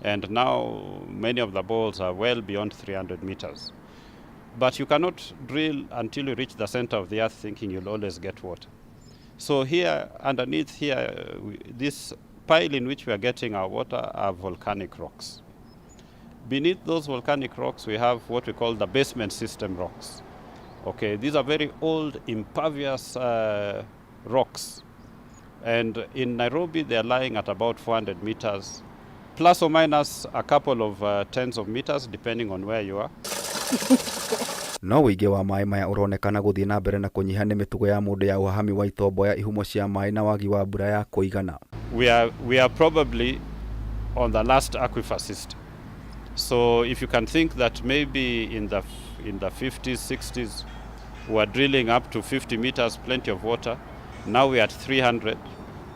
And now many of the boreholes are well beyond 300 meters. But you cannot drill until you reach the center of the earth thinking you'll always get water. So here, underneath here, this pile in which we are getting our water are volcanic rocks. Beneath those volcanic rocks, we have what we call the basement system rocks. Okay, these are very old, impervious rocks. And in Nairobi, they are lying at about 400 meters, plus or minus a couple of tens of meters, depending on where you are. No wĩingĩ wa maĩ maya ũronekana gũthiĩ na mbere na kũnyiha nĩ mĩtugo ya mũndũ ya ũhahami wa itomboya, ihumo cia maĩ na wagi wa mbura ya kũigana. We are probably on the last aquifer system. So if you can think that maybe in the 50s, 60s, we were drilling up to 50 meters, plenty of water. Now we are at 300.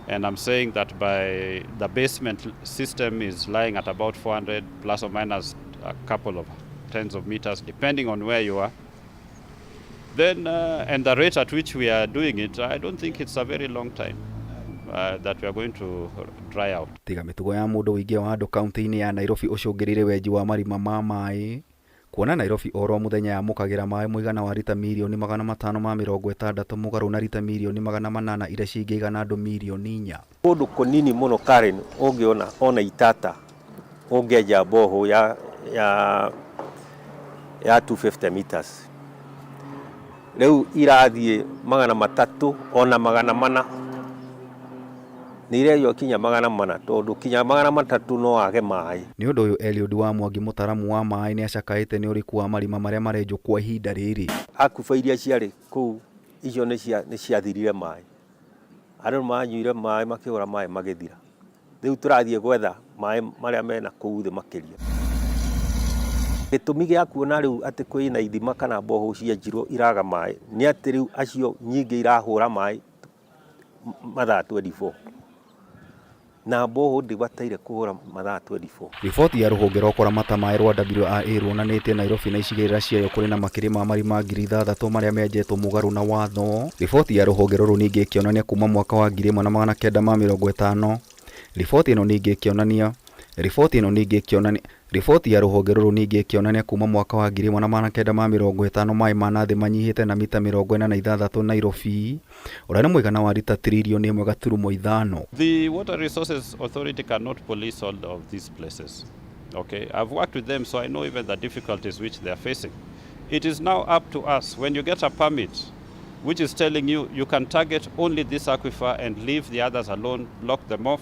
And I'm saying that by the basement system is lying at about 400 plus or minus a couple of tens of meters, depending on where you are. Then, and the rate at which we are doing it, I don't think it's a very long time that we are going to dry out. Tiga mĩtugo ya mũndũ wĩingĩ wa andũ kaunti-inĩ ya Nairobi ũcũngĩrĩire wenji wa marima ma maĩ. Kuona Nairobi oro mũthenya yamũkagĩra maĩ mũigana wa lita milioni 560 mũgarũ na lita milioni 800 iria cingĩigana andũ milioni 4. Kũndũ kũnini mũno Karen ũngĩona ona itata ũngĩenja boho ya 250 meters. Rĩu irathiĩ 300 ona 400. nä ireyo kinya 400 tondå kinya 300 no age maä. Nĩ ũndũ ũyũ Eliud wa Mwangi mũtaramu wa maĩ nĩ acakaĩte nĩ ũriku wa marima marĩa marenjwo kwa ihinda rĩrĩ. Akuba iria ciarĩ kũu icio nĩ ciathirire maĩ, andũ manyuire maĩ makĩgũra maĩ magĩthira. Rĩu tũrathiĩ gwetha maĩ marĩa mena kũu thĩ makĩria. Gĩtũmi gĩa kuona rĩu atĩ kwĩna ithima kana boho cienjirwo iraga maĩ nĩ atĩ rĩu acio nyingĩ irahũra maĩ mathaa 24 na boho ndĩbataire kũhũra mathaa 24. Riboti ya rũhonge rwa kũramata maĩ rwa WRA ruonanĩtie Nairobi na icigĩrĩra ciayo kũrĩ na makĩria ma marima 6,000 marĩa menjetwo mũgarũ na watho. Riboti ya rũhonge rũrũ ningĩ ĩkĩonania kuma mwaka wa 1950. Riboti ya rũhonge rũrũ ningĩ ĩkĩonania kuma mwaka wa 1950 maĩ ma nathĩ manyihĩte na mita 46 Nairobi, ũrĩa nĩ mũigana wa lita tiririoni 1.5. The Water Resources Authority cannot police all of these places. Okay, I've worked with them, so I know even the difficulties which they are facing. It is now up to us, when you get a permit which is telling you you can target only this aquifer and leave the others alone, block them off,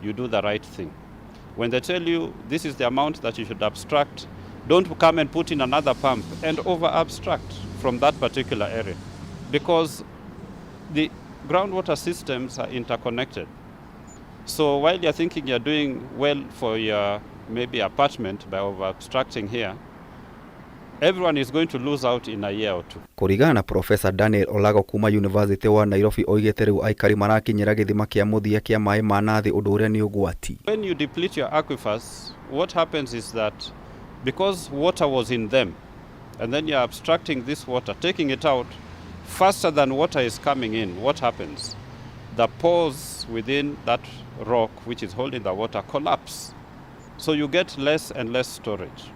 you do the right thing. When they tell you this is the amount that you should abstract, don't come and put in another pump and over-abstract from that particular area, because the groundwater systems are interconnected. So while you're thinking you're doing well for your maybe apartment by over-abstracting here, everyone is going to lose out in a year or two. Kũringana na Professor Daniel Olago kuma University wa Nairobi oigĩte rĩu aikari marakinyĩra gĩthima kĩa mũthia kĩa maĩ ma nathĩ ũndũ ũrĩa nĩ ũgwati. When you deplete your aquifers, what happens is that because water was in them, and then you're abstracting this water, taking it out faster than water is coming in, what happens? The pores within that rock which is holding the water collapse. So you get less and less storage.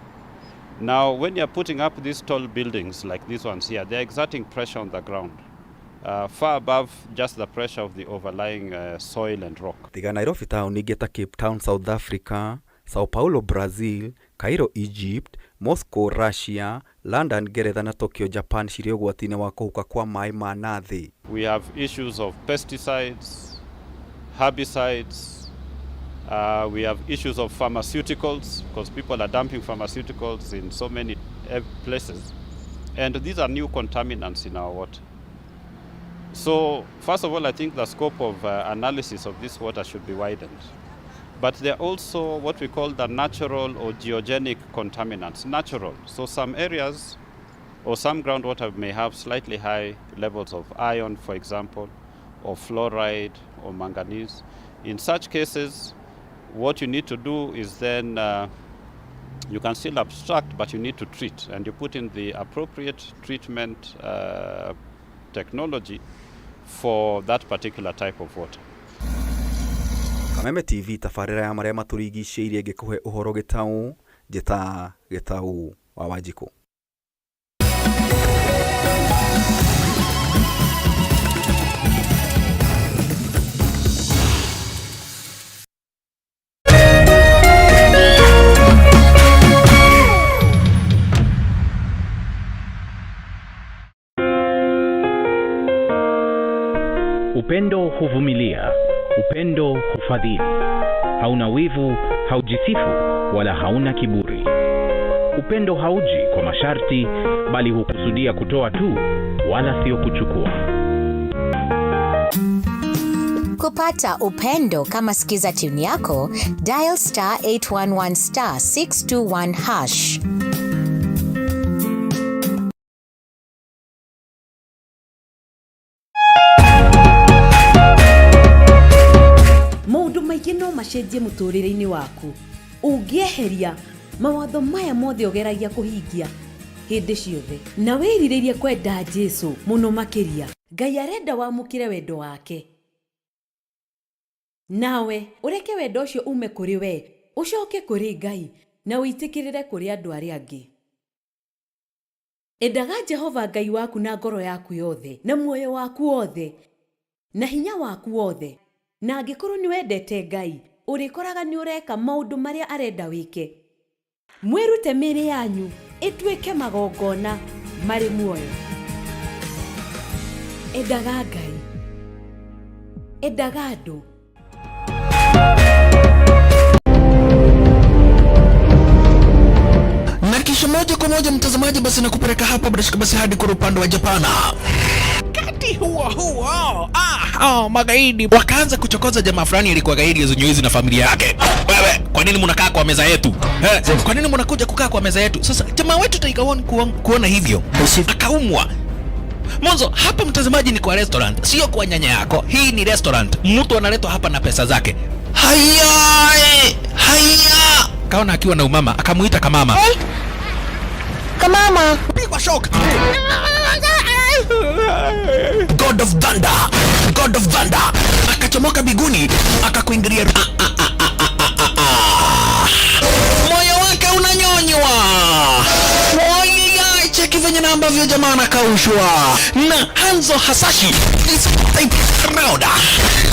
Now, when you're putting up these tall buildings like these ones here, they're exerting pressure on the ground, far above just the pressure of the overlying soil and rock. Tiga Nairobi town ingĩ ta Cape Town, South Africa, Sao Paulo, Brazil, Cairo, Egypt, Moscow, Russia, London, Ngeretha na Tokyo, Japan cirĩ ũgwati-inĩ wa kũhuka kwa maĩ ma nathĩ. We have issues of pesticides, herbicides. We have issues of pharmaceuticals, because people are dumping pharmaceuticals in so many places. And these are new contaminants in our water. So, first of all, I think the scope of analysis of this water should be widened. But there are also what we call the natural or geogenic contaminants. Natural. So some areas or some groundwater may have slightly high levels of iron, for example, or fluoride or manganese. In such cases, what you need to do is then you can still abstract, but you need to treat, and you put in the appropriate treatment technology for that particular type of water. Kameme TV tabarĩra ya marĩa matũrigicĩirie ngĩkũhe ũhoro gĩtaũ njĩta gĩtaũ wa Wanjikũ. Upendo huvumilia, upendo hufadhili. Hauna wivu, haujisifu, wala hauna kiburi. Upendo hauji kwa masharti, bali hukusudia kutoa tu, wala sio kuchukua. Kupata upendo kama sikiza tune yako, dial *811 *621#. Maũndũ maingĩ no macenjie mũtũrĩre-inĩ waku. Ũngĩeheria mawatho maya mothe ũgeragia kũhingia hĩndĩ ciothe na wĩrirĩrie kwenda Jesũ mũno makĩria, Ngai arenda wamũkĩre wendo wake. Nawe ũreke wendo ũcio ume kũrĩ we, ũcoke kũrĩ Ngai na ũitĩkĩrĩre kũrĩ andũ arĩa angĩ. Endaga Jehova Ngai waku na ngoro yaku yothe na muoyo waku wothe na hinya waku wothe. Na angĩkorwo nĩ wendete Ngai, ũrĩkoraga nĩ ũreka maũndũ marĩa arenda wĩke. Mwĩrute mĩĩrĩ yanyu ĩtuĩke magongona marĩ muoyo. Endaga Ngai, endaga andũ, Kisha moja kwa moja mtazamaji, basi nakupeleka hapa basi hadi kwa upande wa Japana. Kati huo magaidi wakaanza kuchokoza jamaa fulani alikuwa gaidi ya Zunyuizi na familia yake. Wewe, kwa nini mnakaa kwa meza yetu? Kwa nini mnakuja kukaa kwa meza yetu? Sasa jamaa wetu Taikawon kuona hivyo akaumwa. Mwanzo hapa mtazamaji ni kwa restaurant, sio kwa nyanya yako. Hii ni restaurant. Mtu analetwa hapa na pesa zake. Haya! Kaona akiwa na umama, akamuita kamama. Hey. Kamama, pigwa shock. God of Thunder. Akachomoka biguni, akakuingilia. Moyo wake unanyonywa. Cheki venye na ambavyo jamaa anakaushwa. Na Hanzo Hasashi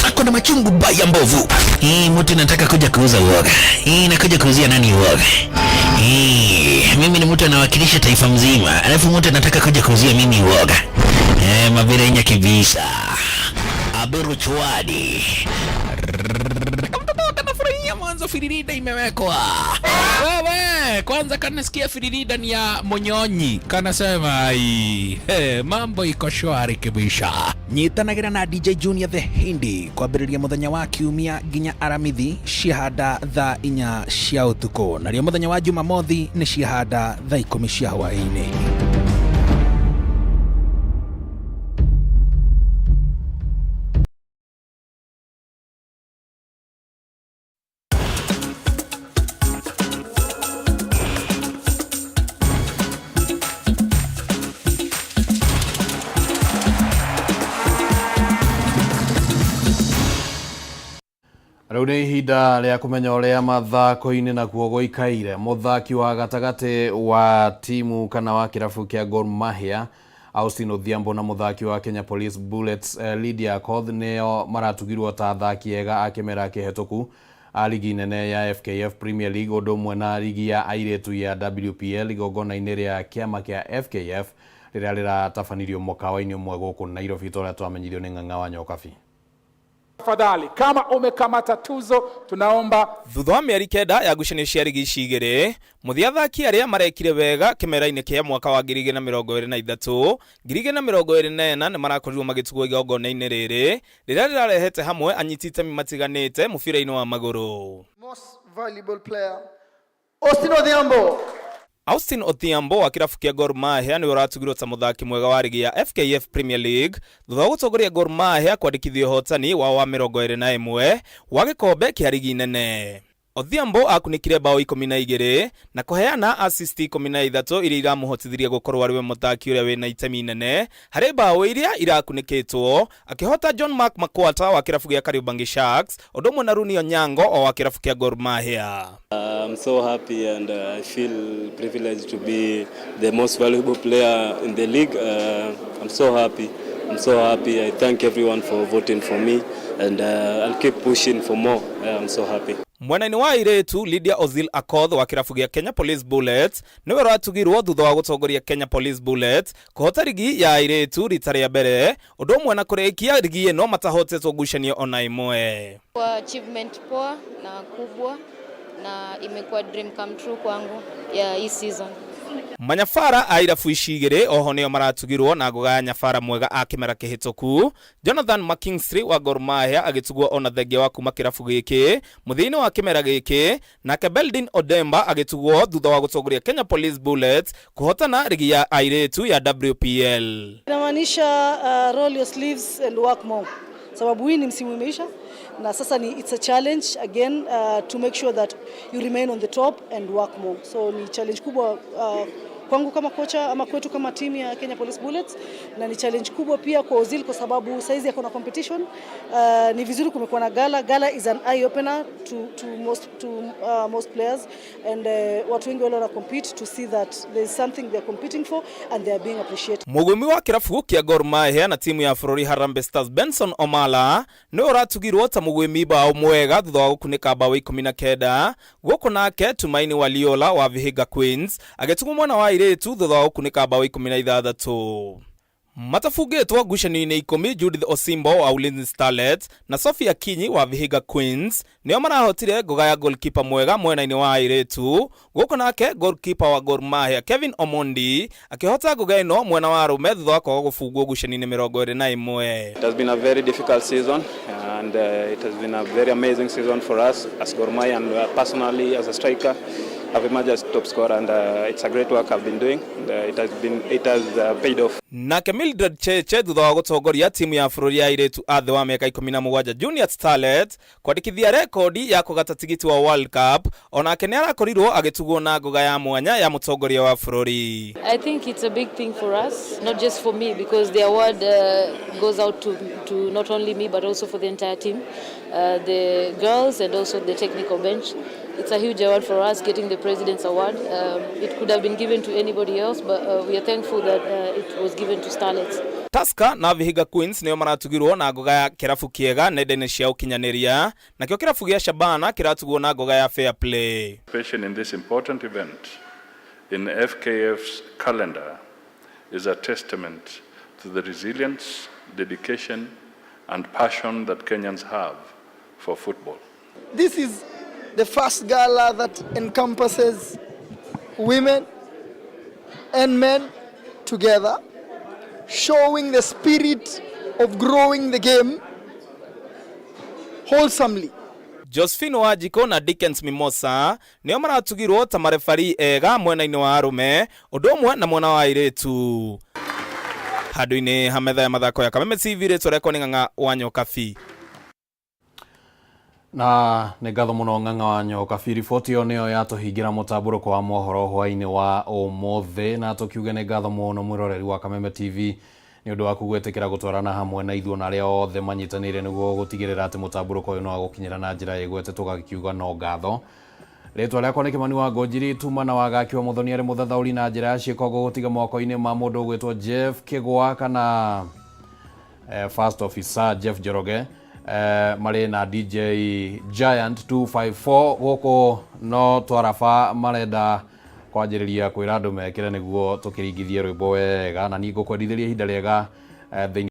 ako na machungu baya mbovu. Mtu nataka kuja kuuza uoga. Nakuja kuuzia nani uoga? Mimi ni mtu anawakilisha taifa mzima. Alafu mtu anataka kuja kuuzia mimi uoga. Mabira nya kibisa. Abiru chwadi. Mwanzo firirida imewekwa. Wewe, kwanza kanasikia firirida ni ya Monyonyi. Kanasema mambo iko shwari kibisha. Nyitanagira na DJ Junior the Hindi kwa biriria muthenya wa kiumia ginya aramithi ciahanda thaa 4 cia utuko. Na rio muthenya wa Jumamothi ni ciahanda thaa 10 cia hwaini. Rĩu nĩ ihinda rĩa kũmenya ũrĩa mathako-inĩ nakuo gũikaire. Mũthaki wa gatagatĩ wa timu kana wa kĩrabu kĩa Gor Mahia Austin Odhiambo na mũthaki wa Kenya Police Bullets Lydia Akoth nĩo maratugirwo ta athaki ega a kĩmera kĩhetũku a ligi nene ya FKF Premier League ũndũ ũmwe na ligi ya airĩtu ya WPL igongona-inĩ rĩa kĩama kĩa FKF rĩrĩa rĩratabanirio mũkawa-inĩ ũmwe gũkũ Nairobi tũrĩa twamenyithio nĩ Ng'ang'a wa Nyokabi. Tafadhali kama umekamata tuzo tunaomba. Thutha wa mĩeri kenda ya ngucanio cia ligi igĩrĩ, mũthia athaki arĩa marekire wega kĩmera-inĩ kĩa mwaka wa 2023 2024 nĩ marakorirwo magĩtugwo igongona-inĩ rĩrĩ rĩrĩa rĩrarehete hamwe anyiti itemi matiganĩte mũbira-inĩ wa magũrũ. Most valuable player Austin Odhiambo. Austin Odhiambo wa kĩrabu kĩa Gor Mahia nĩ ũratugirwo ta mũthaki mwega wa ligi ya FKF Premier League thutha wa gũtongoria Gor Mahia kwandĩkithio hotani wa 21 wa gĩkombe kĩa ligi nene. Odhiambo akunikire bao 12 na kuheana assist 13 iria iramũhotithirie gũkorwo arĩ we mũthaki ũrĩa wĩna itemi nene harĩ bao iria irakunĩkĩtwo, akĩhota John Mark Makwata wa kĩrabu gĩa Kariobangi Sharks ũndũ ũmwe na Runi Onyango o wa kĩrabu kĩa Gor Mahia. I'm so happy and I feel privileged to be the most valuable player in the league. I'm so happy. I thank everyone for voting for me and I'll keep pushing for more. I'm so happy. Mwena-inĩ wa airĩtu Lydia Ozil Akoth wa kĩrabu gĩa Kenya Police Bullets nĩwe ũratugirwo thutha wa gũtongoria Kenya Police Bullets kũhota ligi ya airĩtu rita rĩa mbere ũndũ ũmwe na kũrĩkia ligi ĩno matahotetwo ngucanio ona imwe. Kwa achievement poa na kubwa na imekuwa dream come true kwangu ya hii season. Manyabara a irabu ici igĩrĩ oho nĩo maratugirwo na ngoga ya nyabara mwega a kĩmera kĩhĩtũku. Jonathan McKinstry wa Gor Mahia agĩtugwo ona thengia wa kuma kĩrabu gĩkĩ mũthia-inĩ wa kĩmera gĩkĩ, nake Beldin Odemba agĩtugwo thutha wa gũtongoria Kenya Police Bullets kũhotana ligi ya airĩtu ya WPL. Inamaanisha roll your sleeves and work more. Sababu hii ni msimu imeisha na sasa it's a challenge again to make sure that you remain on the top and work more. So ni challenge kubwa kwangu kama kocha ama kwetu kama timu ya Kenya Police Bullets, na ni challenge kubwa pia kwa Ozil kwa sababu saizi yako na competition. Ni vizuri kumekuwa na gala is an eye opener to most players and watu wengi wale wana compete to see that there is something they are competing for and they are being appreciated. Mugumi wa kĩrabu kĩa Gor Mahia na timu ya bũrũri Harambee Stars Benson Omala nĩ ũratugirwo ta mũgwimi bao mwega thutha wa gũkunĩka bao 19 gũkũ nake Tumaini Waliola wa Vihiga Queens agĩtugwo mwana wa airĩtu thutha wa gũkunĩka bao 16. matafugĩtwo ngucanio-inĩ 10 Judith Osimbo wa Ulinzi Starlets na Sophia Kinyi wa Vihiga Queens nĩo marahotire ngoga ya goalkeeper mwega mwena-inĩ wa airĩtu gũkũ nake goalkeeper wa Gor Mahia Kevin Omondi akĩhota ngoga ĩno mwena wa arũme thutha wa kwaga gũbungwo ngucanio-inĩ 21. It has been a very difficult season and it has been a very amazing season for us as Gor Mahia and personally as a striker. I've emerged as top scorer and it's a great work I've been doing. And, it has paid off. Nake Mildred Cheche thutha wa gũtongoria timu ya bũrũri ya airĩtu a thĩ wa mĩaka 17 Junior Starlet kwandĩkithia rekodi ya kũgata tigiti wa World Cup onake nĩ arakorirwo agĩtugwo na ngoga ya mwanya ya mũtongoria wa bũrũri. I think it's a big thing for us, not just for me, because the award goes out to not only me but also for the entire team, the girls and also the technical bench. It's a huge award for us, getting the President's Award. It could have been given to anybody else, but we are thankful that it was given to Starlets. Tusker na Vihiga Queens nĩo maratugirwo na ngoga ya kĩrabu kĩega nenda-inĩ cia ũkinyanĩria, nakĩo kĩrabu gĩa Shabana kĩratugwo na ngoga ya Fair Play. Participation in this important event in FKF's calendar is a testament to the resilience, dedication and passion that Kenyans have for football. This is the first gala that encompasses women and men together, showing the spirit of growing the game wholesomely. Josephine Wajiko na Dickens Mimosa nĩo maratugirwo ta marefari ega mwena-inĩ wa arũme ũndũ ũmwe na mwena wa airĩtu. Handũ-inĩ ha metha ya mathako ya Kameme TV rĩtwa rĩakwa nĩ Ng'ang'a wa Nyokabi. Na nĩ ngatho mũno Ng'ang'a wa Nyokabi. Riboti ĩyo nĩyo yatũhingĩra mũtambũrũko wa mohoro hwaĩ-inĩ wa ũmũthĩ na tũkiuge nĩ ngatho mũno mwĩroreri wa Kameme TV nĩ ũndũ wa gwĩtĩkĩra gũtwarana hamwe na ithuĩ na arĩa othe manyitanĩire nĩguo gũtigĩrĩra atĩ mũtambũrũko ũyũ no wagũkinyĩra na njĩra ĩgwete tũgakiuga no ngatho. Rĩtwa rĩakwa nĩ Kĩmani wa Ngonjiri tuma na wagakiwa Mũthoni arĩ mũthathaũri na njĩra ya ciĩko gũtiga moko-inĩ ma mũndũ ũgwĩtwo Jeff Kĩgwa kana First Officer Jeff Njoroge marĩ na DJ Giant 254 gũkũ no twaraba marenda kwanjĩrĩria kwĩra andũ mekĩre nĩguo tũkĩringithie rwĩmbo wega na nĩ ngũkwendithĩria ihinda rĩega thĩinĩ